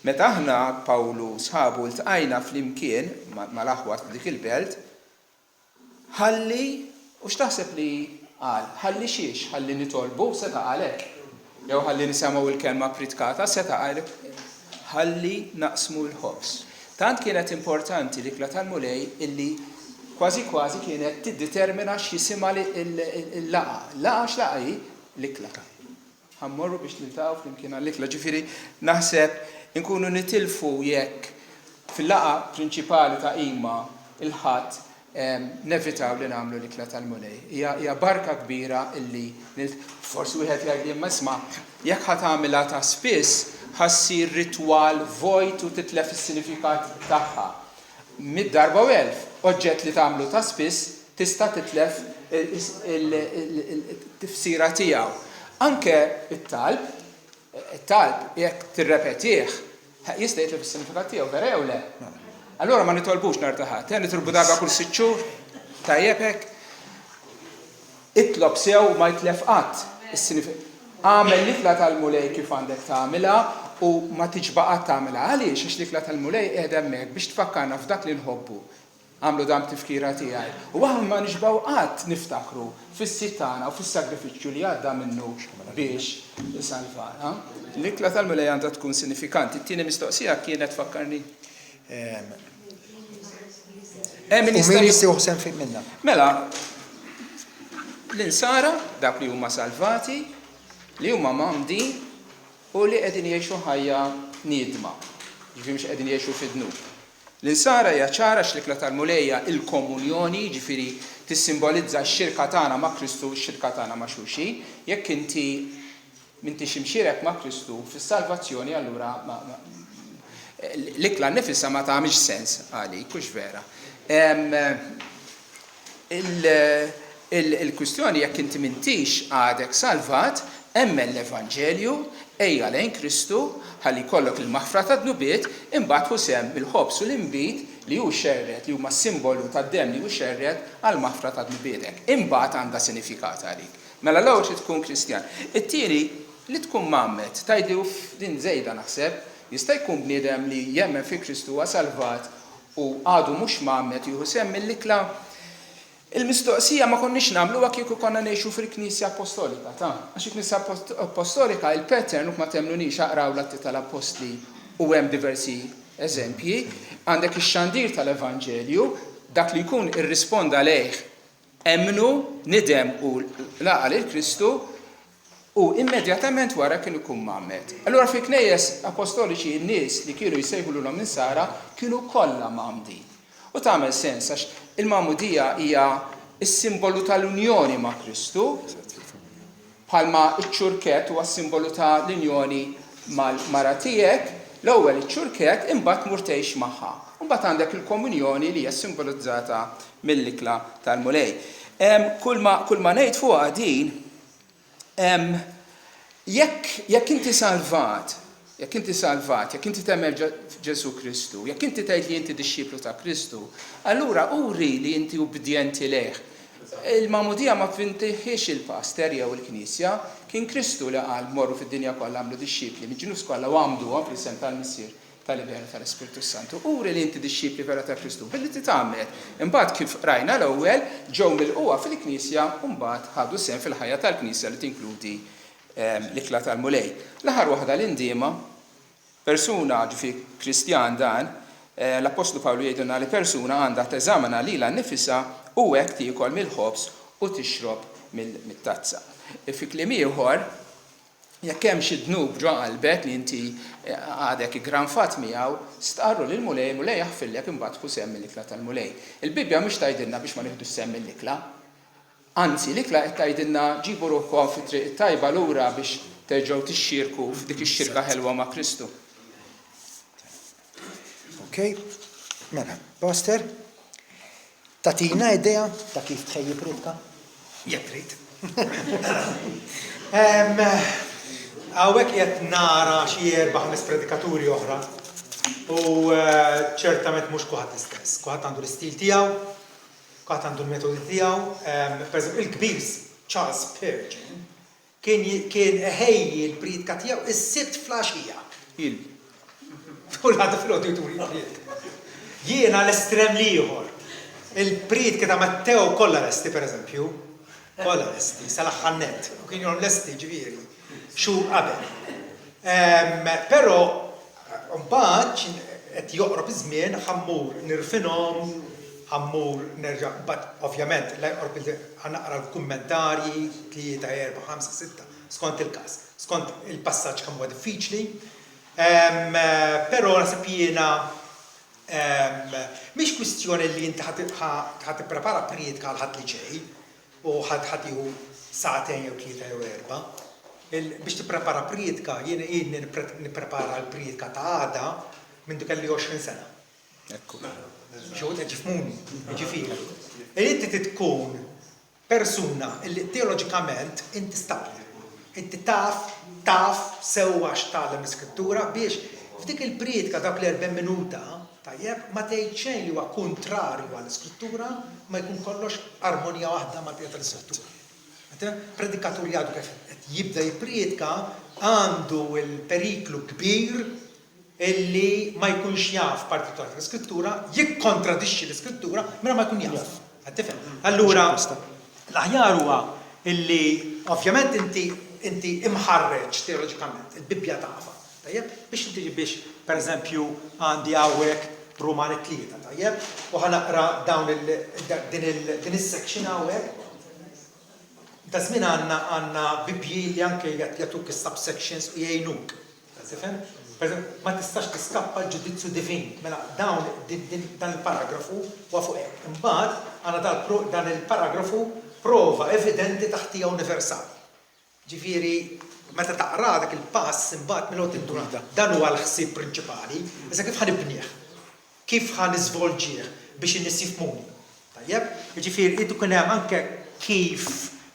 meta aħna Pawlu sħabu ltqajna flimkien mal-aħwa dik il-belt, ħalli u x'taħseb li qal? Ħalli xiex? Ħalli nitolbu seta' għalek. Jew ħalli nisimgħu l-kelma pritkata seta' għalek. Ħalli naqsmu l-ħobs. Tant kienet importanti l-ikla tal-mulej illi kważi kienet tiddetermina x'jisimha l-laqa. Laqa x'laqa hi? L-ikla. Ħammorru biex niltaqgħu flimkien għall-ikla. Ġifieri naħseb inkunu nitilfu jekk fil-laqa prinċipali ta' ima il-ħadd nevitaw li nagħmlu l-ikla tal-mulej. Hija barka kbira illi forsi wieħed jgħid imma isma' jekk ħadd tagħmilha ta' spiss ħassir ritwal vojt u titlef is-sinifikat tagħha. Mid-darba u elf oġġett li tagħmlu ta' spiss tista' titlef il-tifsira tiegħu. Anke it-talb jekk tirrepetih jista' jitlef is-sinifikat tiegħu vera jew le? Allora ma nitolbux nhar ta' ħadd, nitolbu darba kull 6 xhur tajjeb hekk. Itlob sew ma jitlef qatt is-sinifikat. Għamel l-ikla tal-mulej kif għandek tagħmilha u ma tiġbaqat tagħmilha. Għaliex għax l-ikla tal-mulej qiegħda hemmhekk biex tfakkarna f'dak li nħobbu. Għamlu dam tifkira tiegħi. U aħna ma nixbgħu qatt niftakru fis-sit tagħna u fis-sagrifiċċju li għadda minnu biex isalvana. L-ikla tal-mulej għandha tkun sinifikanti. It-tieni mistoqsija kienet tfakkarni. Min jistgħu sem minna. Mela, l-insara dak li huma salvati, li huma mamdi u li qegħdin jgħixu ħajja niedma. Ġifieri mhux qegħdin jgħixu fid-dnub. L-insara hija ċara x'l-ikla tal-mulejja il-komunjoni, ġifieri tissimbolizza x-xirka tagħna ma' Kristu, x-xirka tagħna ma' xulxin. Jekk inti m'intix imxierek ma' Kristu fis-salvazzjoni allura l-ikla nnifisha ma tagħmilx sens għalik, hux vera. Il-kwistjoni jekk inti m'intix għadek salvat, emmel l-Evanġelju, ejja lejn Kristu, ħalli jkollok il-maħfra ta' dnubiet, imbagħad hu sehem il-ħobs u l-inbit li hu xerret, li huma simbolu tad-demm li hu xerret għal maħfra ta' dnubietek. Imbagħad għandha sinifikat għalik. Mela l-ewwel xi tkun Kristjan. It-tieni li tkun mammet, tajdi din żejda naħseb, jista' jkun bniedem li jemmen fi Kristu huwa salvat u għadu mhux mammet jieħu sehem mill-ikla. Il-mistoqsija ma konniex nagħmluha kieku konna ngħixu fil-Knisja Apostolika, ta' għax il-Knisja Apostolika il-pattern ma temlunix aqraw l-Atti tal-Apostli u hemm diversi eżempji, għandek ix-xandir tal-Evanġelju, dak li jkun irrisponda lejh emnu, nidem u laqa lil Kristu u immedjatament wara kien ikun mammet. Allura fi knejjes apostoliċi n-nies li kienu jsejħulhom insara kienu kollha mamdi. U tagħmel sens għax il-mamudija hija s-simbolu tal-unjoni ma' Kristu, bħalma iċ-ċurket huwa s-simbolu tal-unjoni mal-mara tiegħek, l-ewwel iċ-ċurket imbagħad mur tgħix magħha. Imbagħad għandek il-komunjoni li hija simbolizzata mill-ikla tal-mulej. Kull ma ngħid fuqha din, jekk inti salvat, jekk inti temmel Ġesu Kristu, jekk inti tgħid li inti dixxiplu ta' Kristu, allura uri li inti ubdjenti lejh. Il-mamudija ma fintihiex il-paster jew il-Knisja, kien Kristu li qal morru fid-dinja kollha għamlu dixxipli, mill-ġnus kollha u għamduhom fl-isem tal-Missier tal-Ibera tal-Ispirtu Santu. Uri li inti dixxipli vera ta' Kristu, billi titgħamel. Imbagħad kif rajna l-ewwel ġew mill-qwa fil-Knisja u mbagħad ħadu sehem fil-ħajja tal-Knisja li tinkludi l-ikla tal-mulej. L-aħħar waħda l-indiema, persuna ġifi Kristjan dan, l-Apostlu Pawlu jgħidulna li persuna għandha teżamina lilha nnifisha u hekk tiekol mill-ħobs u tixrob mit-tazza. Fi kliem ieħor, jekk hemm xi dnub ġo qalbek li inti għadek igranfat miegħu, stqarru lil mulej, mulej jaħfillek imbagħad tkun sehem mill-ikla tal-mulej. Il-Bibja mhux tgħidilna biex ma nieħdux sehem mill-ikla. Anzi, l-ikla qed tgħidilna ġibu ruħkom fit-triq tajba lura biex terġgħu tixxierku f'dik ix-xirka ħelwa ma' Kristu. Okay. Mela, Pastor, tatina idea ta' kif tħejjib ridka? Jekk trid. Hawnhekk qed nara xi 4-5 predikaturi oħra u ċertament mhux kulħadd l-istess. Kulħadd għandu l-istil tiegħu, kulħadd għandu l-metodi tiegħu. Pereżempju il-kbir Charles Spurgeon kien ħejji l-priedka tiegħu is-sibt flaxija. Il. Kulħadd filgħodu jturi l-priedka. Jiena l-estrem ieħor. Il-priedka ta' Matteo kollha lesti pereżempju. Kollha lesti, sal-aħħar nett. U kien jom lesti ġifieri. Xu qabel. Però mbagħad qed joqrob iż-żmien ħammur nirfinhom, ħammur nerġa' but ovvjament ħanaqra l-kummentarji 3, 4, 5, 6 skont il-każ, skont il-passaġġ kemm huwa diffiċli. Però naħseb jiena mhix kwistjoni li inti ħadd tipprepara priedka għal ħadd li ġej u ħadd jieħu sa'tejn jew 3 jew 4. Biex tipprepara priedka jien nipprepara l-priedka ta' għada minn dik kelli 20 sena. Ekku. Xogħol ġifmuni, ġifieri. Inti tkun persuna li teoloġikament inti stabli. Inti taf sewwa x'tagħlem l-iskrittura biex f'dik il-priedka dak l-40 minuta tajjeb ma tgħid xejn li huwa kontrarju għall-iskrittura ma jkun kollox armonija waħda mal-priedka tal-iskrittura. Predikatur li għadu kif qed jibda jippriedka għandu l-periklu kbir illi ma jkunx jaf parti tal-iskrittura, jikkontradixxi l-iskrittura minn ma jkun jaf. Tifhem? Allura l-aħjar huwa illi ovvjament inti imħarreġ teoloġikament, il-Bibbja tafa, tajjeb? Biex inti biex pereżempju għandi hawnhekk Rumani 3, tajjeb? U ħanaqra dawn din is-section hawnhekk. Ta' żmien għandna Bibbji li anke jagħtuk is-subsections u jgħinuk. Tifhem? Ma tistax tiskappa l-ġudizzju divin, mela dan il-paragrafu huwa fuq hekk. Imbagħad għandna dan il-paragrafu prova evidenti taħtija universali. Ġifieri meta taqra dak il-pass imbagħad milgħu tinduna dan huwa l-ħsieb prinċipali, issa kif ħanibnieh, kif ħaniżvolġih biex in-nies jifhmuni. Tajjeb? Jiġifieri irid ikun hemm anke kif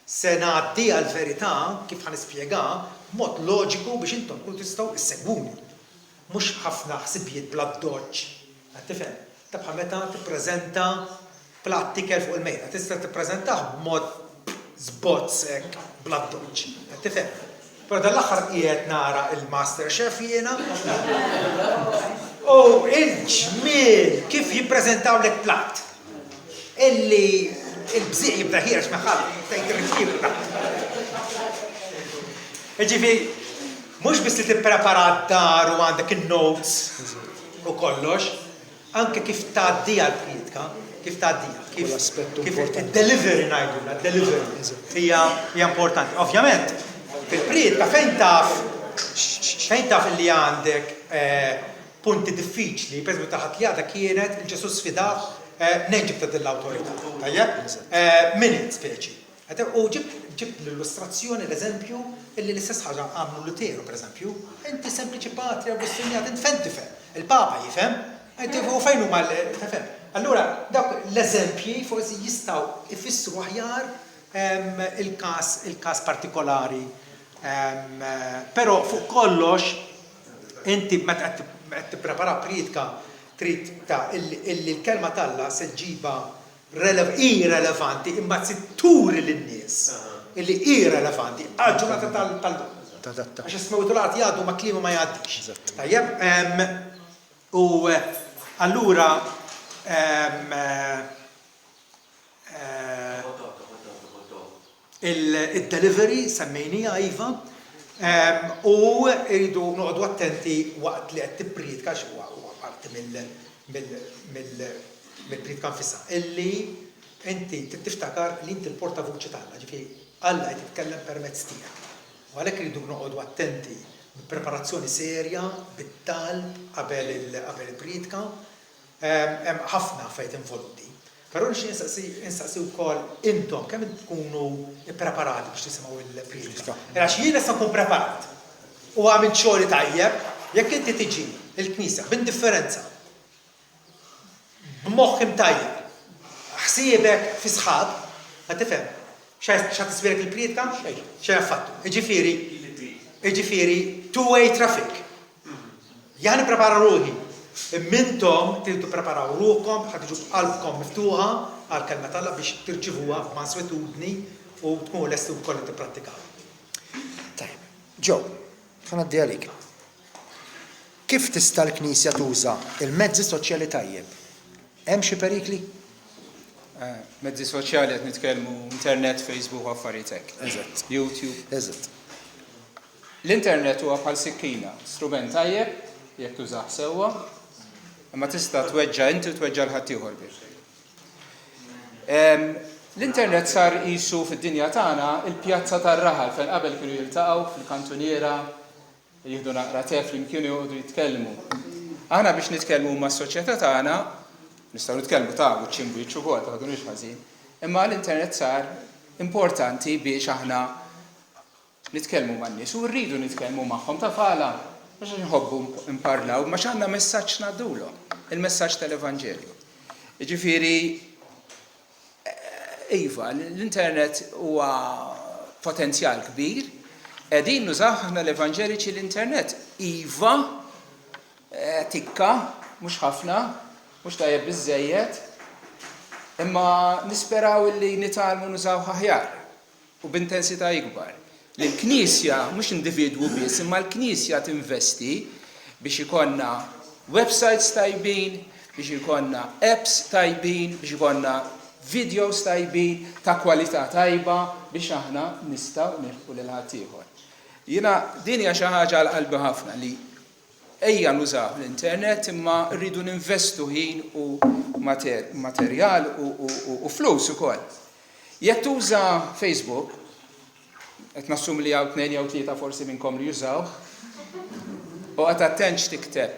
se ngħaddi għall-verità, kif ħanispjegha b'mod loġiku biex intom tkunu tistgħu issegwuni. Mhux ħafna ħsibijiet bla doġġ. Tifhem? Ta' bħal meta tippreżenta platt tikel fuq il-mejda, tista' tippreżentah b'mod żbozz hekk bla doġġ. Tifhem? Però dal-aħħar qiegħed nara il-Master Chef jiena. U il-ġmiel kif jippreżentawlek platt. Illi il-bżieq jibda ħiex meħal tgħid irrifjibra. Ġifieri mhux biss li tipprepara d-dar u għandek in-notes u kollox, anke kif tgħaddiha l-priedka, kif tgħaddiha, kif id-delivery ngħidulha, d-delivery hija importanti. Ovvjament, fil-priedka fejn taf li għandek punti diffiċli, pereżempju taħat li għadha kienet il-Ġesu sfidah neġib ta' dell-awtorità. Tajjeb? Minute speċi. U ġibt l-illustrazzjoni l-eżempju illi l-istess ħaġa għamlu Luteru, pereżempju, inti sempliċi patria Agustinjat, inti fejn tifhem, il-Papa jifhem, u fejn huma tifhem. Allura dak l-eżempji forsi jistgħu ifissru aħjar il-każ partikolari. Però fuq kollox inti meta qed tipprepara priedka trid illi l-kelma talla se ġiba irrelevanti imma turi lin-nies illi irrelevanti għal-ġurnata tal-lum. Għax ismewtulati jgħaddu ma' klima ma jgħaddix. Tajjeb? U allura il-delivery semmejnija iva u rridu noqogħdu attenti waqt li qed tippriedka xi huwa parti mill-priedka nfisha. Illi inti tiftakar li inti l-portavuċi tagħna, ġifieri Alla qed jitkellem permezz tiegħek. U għalhekk irridu noqogħdu attenti b'preparazzjoni serja, bit-talb qabel il-priedka. Hemm ħafna affarijiet involuti. Però nixtieq insaqsi wkoll intom kemm tkunu ippreparati biex tisimgħu il-priedka. Għax jien issa nkun preparat u għamil xogħli tajjeb, jekk inti tiġi il-Knisja b'indifferenza, b'moħħ imtajjeb, ħsiebek fi sħab, ħad tifhem, xa tisbirek il-priedka? Xejn affattu. Jiġifieri two-way traffic. Jani prepara ruħi. Mintom tridu preparaw ruħkom, ħad iġu qalbkom miftuħa għal kelma Alla biex tirċivuha b'manswetudni u tkunu lesti wkoll tippratikaw. Ġew, ħanaddi għalik. Kif tista' l-Knisja tuża il-mezzi soċjali tajjeb? Hemm xi perikli? Mezzi soċjali qed nitkellmu internet, Facebook, affarijiet hekk. Eżatt. YouTube. Eżatt. L-internet huwa bħal sikkina, strument tajjeb, jekk tużah sewwa, imma tista' tweġġa' inti u tweġġa' l-ħadd ieħor bih. L-internet sar qisu fid-dinja tagħna il-pjazza tar-raħal fejn qabel kienu jiltaqgħu fil-kantuniera, jieħdu naqra tef flimkien jgħodu jitkellmu. Aħna biex nitkellmu mas-soċjetà tagħna, nistgħu nitkellmu ta' wiċċ in wiċċ ukoll taħdunix ħażin, imma l-internet sar importanti biex aħna nitkellmu man-nies u rridu nitkellmu magħhom ta' fala biex nħobbu imparlaw ma x'għandna messaġġ ngħaddulhom, il-messaġġ tal-Evanġelju. Jiġifieri iva, l-internet huwa potenzjal kbir, qegħdin nużaw aħna l-Evanġeliċi l-internet. Iva, tikka, mhux ħafna, mhux tajjeb biżżejjed, imma nisperaw li nitalmu nużaw aħjar u b'intensità ikbar. L-Knisja mhux individwu biss, imma l-Knisja tinvesti biex ikonna websites tajbin, biex ikonna apps tajbin, biex ikonna videos tajbin ta' kwalità tajba biex aħna nistgħu nilħqu lil ħadd ieħor. Jiena din hija xi ħaġa għal qalbi ħafna li ejja nużaw l-internet imma rridu ninvestu ħin u materjal u flus ukoll. Jekk tuża Facebook, qed nassum li hawn 2 jew 3 forsi minnkom li jużaw, u qed attenġ tikteb.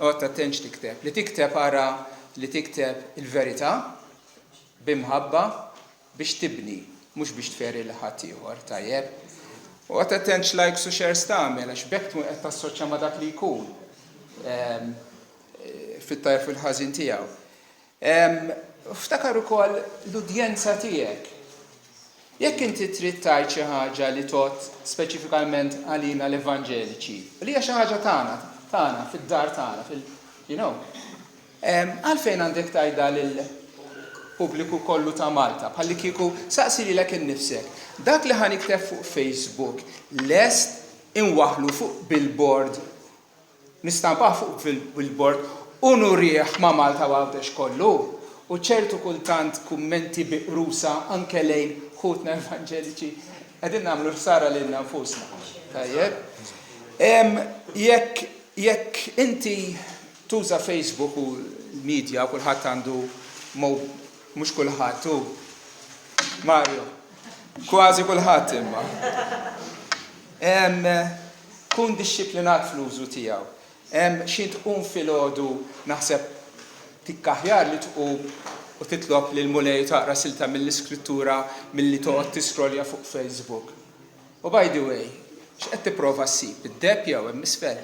U qed attenġ tikteb. Li tikteb ara li tikteb il-verità b'imħabba biex tibni, mhux biex tferi l ħadd ieħor tajjeb. U qed attenġ likes u shares tagħmel għax bekk tkun qed tassoċja ma' dak li jkun fit-tajr fil-ħażin tiegħu. Ftakar ukoll l-udjenza tiegħek. Jekk inti trid tgħid xi ħaġa li tot speċifikament għalina l-Evanġeliċi, li hija xi ħaġa tagħna fid-dar tagħna għalfejn għandek tajda lill-pubbliku kollu ta' Malta, bħalli kieku saqsi lilek innifsek. Dak li ħanikteb fuq Facebook lest inwaħlu fuq billboard, nistampaħ fuq billboard u nurieħ ma' Malta għawdex kollu. U ċertu kultant kummenti biqrusa anke lejn ħutna Evanġeliċi qegħdin nagħmlu ħsara lilna nfusna. Tajjeb? Jekk inti tuża Facebook u l-medja, kulħadd għandu mhux kulħadd u Mario, kważi kulħadd imma. Kun dixxiplinat fl-użu tiegħu. Xi tqum filgħodu naħseb tikkaħjar li tqum u titlob lil mulej taqra silta mill-iskrittura milli toqgħod tiskrolja fuq Facebook. U by the way, x'qed tipprova ssib, id-deb jew hemm isfel?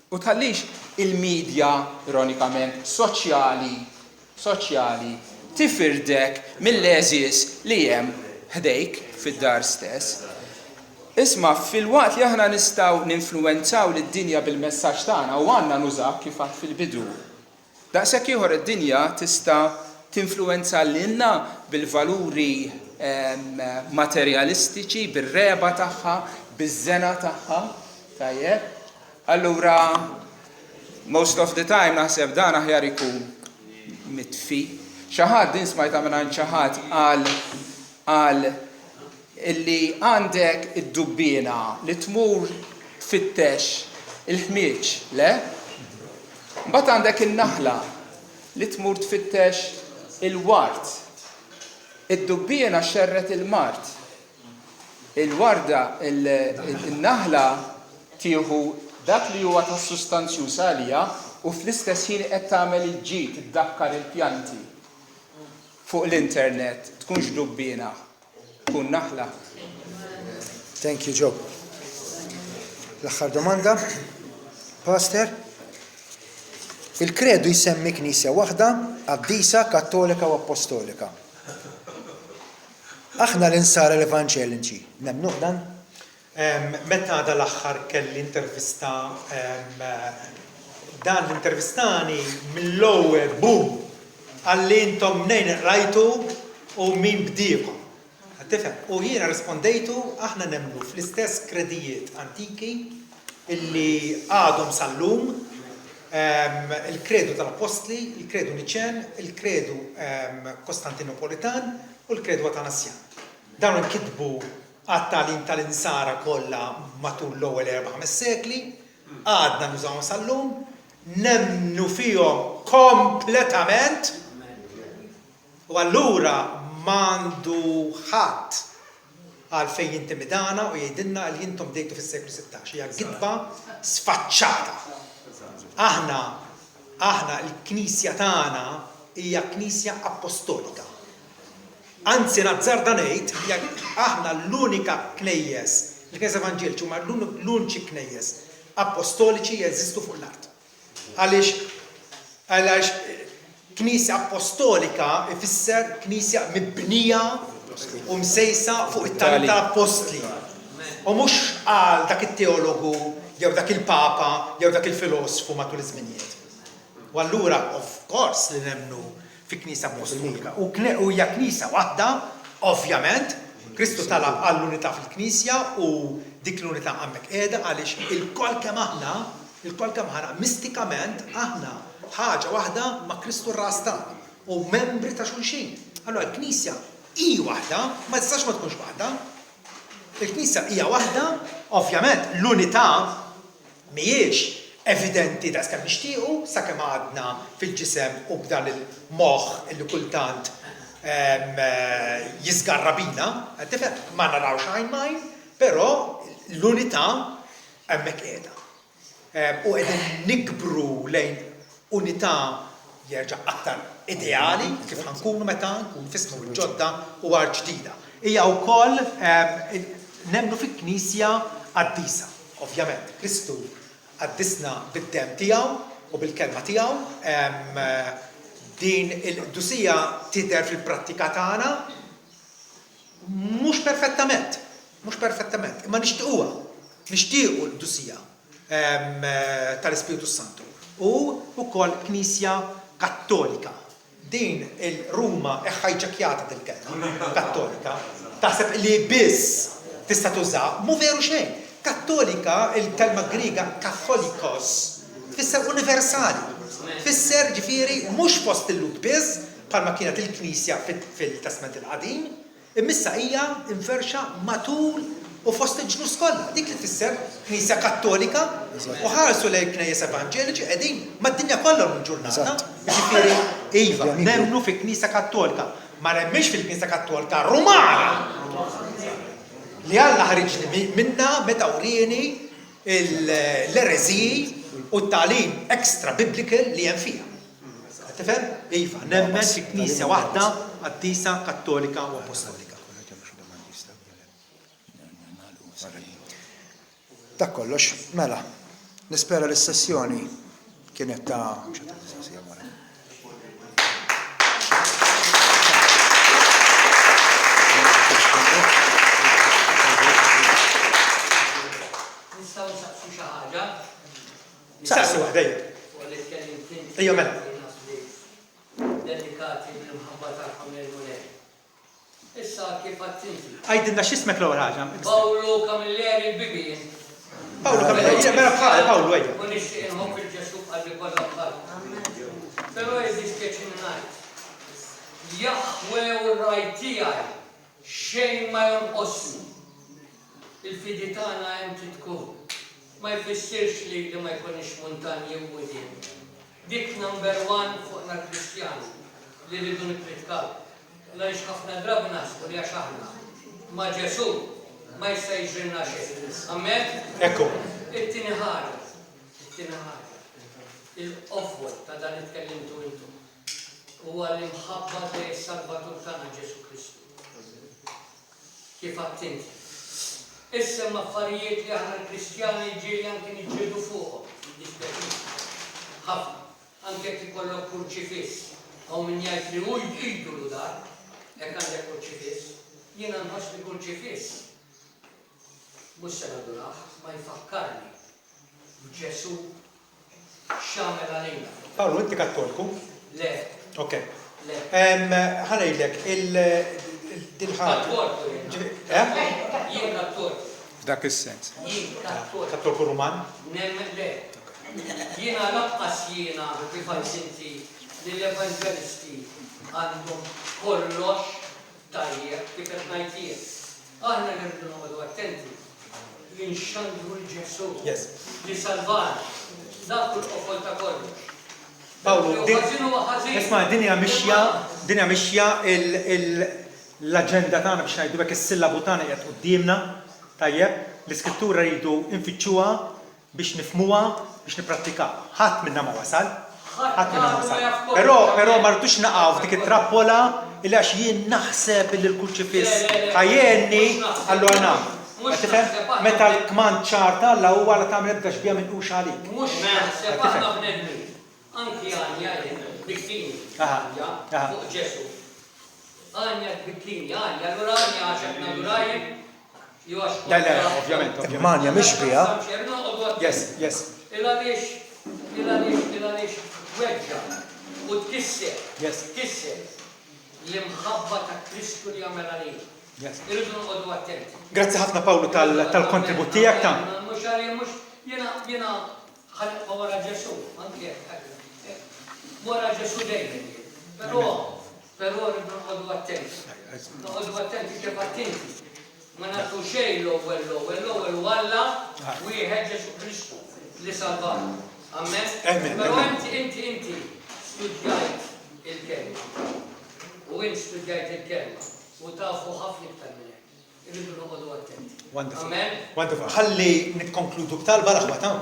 U tħallix il-medja, ironikament, soċjali, tifirdek mill-leżis li hemm ħdejk fid-dar stess. Isma' fil-waqt li aħna nistgħu ninfluwenzaw lid-dinja bil-messaġġ tagħna u għandna nużah kif għad fil-bidu. Daqshekk ieħor id-dinja tista' tinfluwenza lilna bil-valuri materjalistiċi, bir-reba tagħha, biż-żena tagħha, tajjeb. Allura, most of the time naħseb dan aħjar ikun mitfi. Xi ħadd din smajta minn xi ħadd qal illi għandek id-dubbiena li tmur tfittex il-ħmieġ, le? Mbagħad għandek in-naħla li tmur tfittex il-wart. Id-dubbiena xerret il-mart. Il-warda, il-naħla tieħu dak li huwa tas-sustanzjuż għalija u fl-istess ħin qed tagħmel il-ġid, iddakkar il-pjanti. Fuq l-internet tkunx dubbiena, tkun naħla. Thank you, Joe. L-aħħar domanda, Pastor. Il-kredu jsemmi knisja waħda, qaddisa, kattolika u apostolika. Aħna l-insara l-Evanġeliċi, nemnuh dan? Meta dal-aħħar kelli intervista dan l-intervistani mill-ewwel boom għalli intom mnejn rajtu u min bdiewa. Tifhem? U jiena rispondejtu aħna nemmnu fl-istess kredijiet antiki illi għadhom sal-lum il-kredu tal-Apostli, il-kredu Niċen, il-kredu Kostantinopolitan u l-kredu Atanassjan. Dawn inkitbu għat-talim tal-insara kollha matul l-ewwel 4-5 sekli, għadna nużawhom sal-lum, nemmnu fihom kompletament u allura m'għandu ħadd għalfejn jintimidana u jgħidilna li jintom dejtu fis-seklu 16. Hija gidba sfaċċata. Aħna l-Knisja tagħna hija Knisja Apostolika. Anzi nazzarda ngħid li aħna l-unika knejjes, il-Knisja Evanġeliċi huma l-uniċi knejjes apostoliċi jeżistu fuq l-art. Għaliex Knisja Apostolika ifisser Knisja mibnija u msejsa fuq it-talim tal-Apostli. U mhux għal dak it-teologu jew dak il-Papa jew dak il-filosfu matul iż-żminijiet. U allura of course li nemmnu fi Knisja Apostolika. U hija Knisja waħda, ovvjament, Kristu talab għall-unità fil-Knisja u dik l-unità hemmhekk qiegħda għaliex il-kol kemm aħna mistikament aħna ħaġa waħda ma' Kristu r-ras tagħna u membri ta' xulxin. Allora l-Knisja hi waħda, ma tistax ma tkunx waħda. Il-Knisja hija waħda, ovvjament l-unità mhijiex evidenti da skemm nixtiequ sakemm għadna fil-ġisem u b'dan il-moħħ li kultant jiżgarra bina, ma narawx għajn majn, però l-unità hemmhekk qiegħda. U qegħdin nikbru lejn unità jerġa' aktar ideali kif ħankunu meta nkunu fismu l-ġodda u għar ġdida. Hija wkoll nemmnu fil-Knisja qaddisa. Ovvjament, Kristu qaddisna bid-dem tiegħu u bil-kelma tiegħu. Din il-qdusija tidher fil-prattika tagħna mhux perfettament, imma nixtiequha. Nixtiequ l-qdusija tal-Ispiritu Santu. U wkoll Knisja Kattolika. Din il-Ruma ħajġakjata del-kelma Kattolika. Taħseb li biss tista' tuża, mhu veru xejn. Kattolika, il-kelma Griega katholikos, tfisser universali. Tfisser ġifieri mhux fost il-lut biss bħalma kienet il-Knisja fil-Testament il-Qadim, imissa hija inferxa matul u fost il-ġnus kollha. Dik li tfisser Knisja Kattolika u ħarsu lejn knejjes Evanġeliċi qegħdin mad-dinja kollha l-ġurnata. Ġifieri iva, nemmnu fi Knisja Kattolika, ma nemmix fil-Knisja Kattolika Rumana. Li Alla ħariġni minna meta urieni l-ereziji u t-talim extra biblical li hemm fiha. Tifhem? Iva, nemmen fi Knisja waħda qaddisa Kattolika u Apostolika. Dak kollox, mela, nispera l-sessjoni kienet ta' Nistgħu nsaqsu xi ħaġa. Saqsu waħdej. Ejja mela. Dedikati mill-imħabba tagħhom lil-mulej. Issa kif għattinti. Għajdilna x'ismek l-ewwel ħaġa. Pawlu Camilleri l-Bibien. Pawlu Camilleri, mela bħal Pawlu ejja. U nixtieq inħobb il-Ġesu qalbi kollha bħal. Però jiddispjaċi ngħid. Jaħwe u r-rajt tiegħi xejn ma jonqosni. Il-fidi tagħna hemm trid tkun. Ma jfissirx li ma jkunx muntanji u widien. Dik number 1 fuqna l-Kristjani li rridu nikkritikaw. Għaliex ħafna drabi nasbu li għax aħna ma' Ġesu ma jista' jiġrilna xejn. Ammet? Ekku. It-tieni ħaġa, il-qofwol ta' dan itkellimtu intom huwa l-imħabba dej Salvatur tagħna Ġesu Kristu. Kif għattinti? Issa affarijiet li aħna l-Kristjani ġieli anke niġġieldu fuqhom. Ħafna, anke jekk ikollok kurċifiss. Hawn min jgħid li hu jgħidu dar, jekk għandek kurċifiss, jiena nħoss li kurċifiss. Mhux se nadurah, ma jfakkarni b'Ġesu x'għamel għalina. Pawlu, inti Kattoliku? Le. Ok. ħanejlek il-dilħat. Jien kattor. F'dak is-sens. Jien kattor. Kattor Kuruman? Nemmen le. Jiena laqqas jiena kif inti li l-evangelisti għandhom kollox tajjeb kif qed ngħid jien. Aħna nirdu noqogħdu attenti li nxandru l-Ġesu li salvan dak il-qofol ta' kollox. Pawlu, isma' dinja mixja l-aġenda tagħna biex ngħidu hekk is-sillabu tagħna qiegħed qudiemna, tajjeb, l-iskrittura rridu nfittxuha biex nifhmuha biex nipprattikawha. Ħadd minnha ma wasal. Però ma rridux naqgħu f'dik it-trappola il għax jien naħseb li l-kurċifiss ħajjenni allura nagħmel. Meta l-kmand ċarta alla huwa la tagħmel ebda xbija minn qux għalik. Mhux naħseb aħna bnedmi. Anki Anja biktini fuq Ġesu. Anja biktini, Anja l-Anja għaxek nadurajib. Le, ovvjament. Manja mhix biha. Yes. Il-għaliex weġġa u tkisser. Tkisser l-imħabba ta' Kristu li għamel għalih. Irridu noqogħdu attenti. Grazzi ħafna Pawlu tal-kontribut tiegħek ta'. Mhux għalih mhux jiena ħalqha wara Ġesu, anke wara Ġesu dejjem. Però rridu noqogħdu attenti. Noqogħdu attenti kif attenti. Ma nagħtu xejn l-ewwel Alla wieħed Ġesu Kristu li salvana. Amen. Però inti studjajt il-kelma. U int studjajt il-kelma. U tafu ħafna iktar minn hekk. Irridu noqogħdu attenti. Wonderful. Ħalli nikkonkludu b'talba l-aħwa ta'